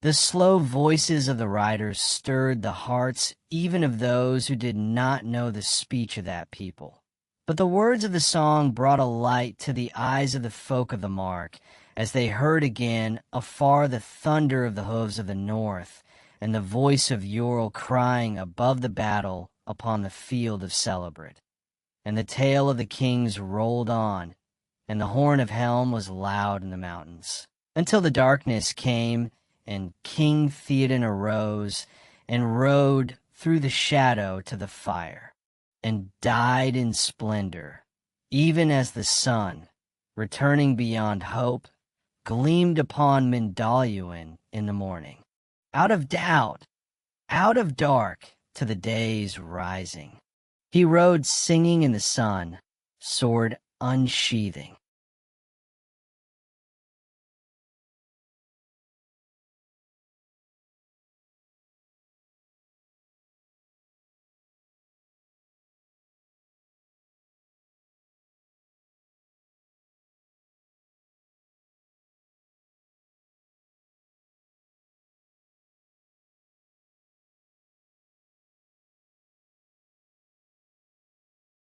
The slow voices of the riders stirred the hearts even of those who did not know the speech of that people. But the words of the song brought a light to the eyes of the folk of the Mark, as they heard again afar the thunder of the hoofs of the north, and the voice of Yorl crying above the battle upon the field of Celebrate. And the tale of the kings rolled on, and the horn of Helm was loud in the mountains, until the darkness came, and King Theoden arose, and rode through the shadow to the fire, and died in splendor, even as the sun, returning beyond hope, gleamed upon Mindalluin in the morning. Out of doubt, out of dark, to the day's rising. He rode singing in the sun, sword unsheathing.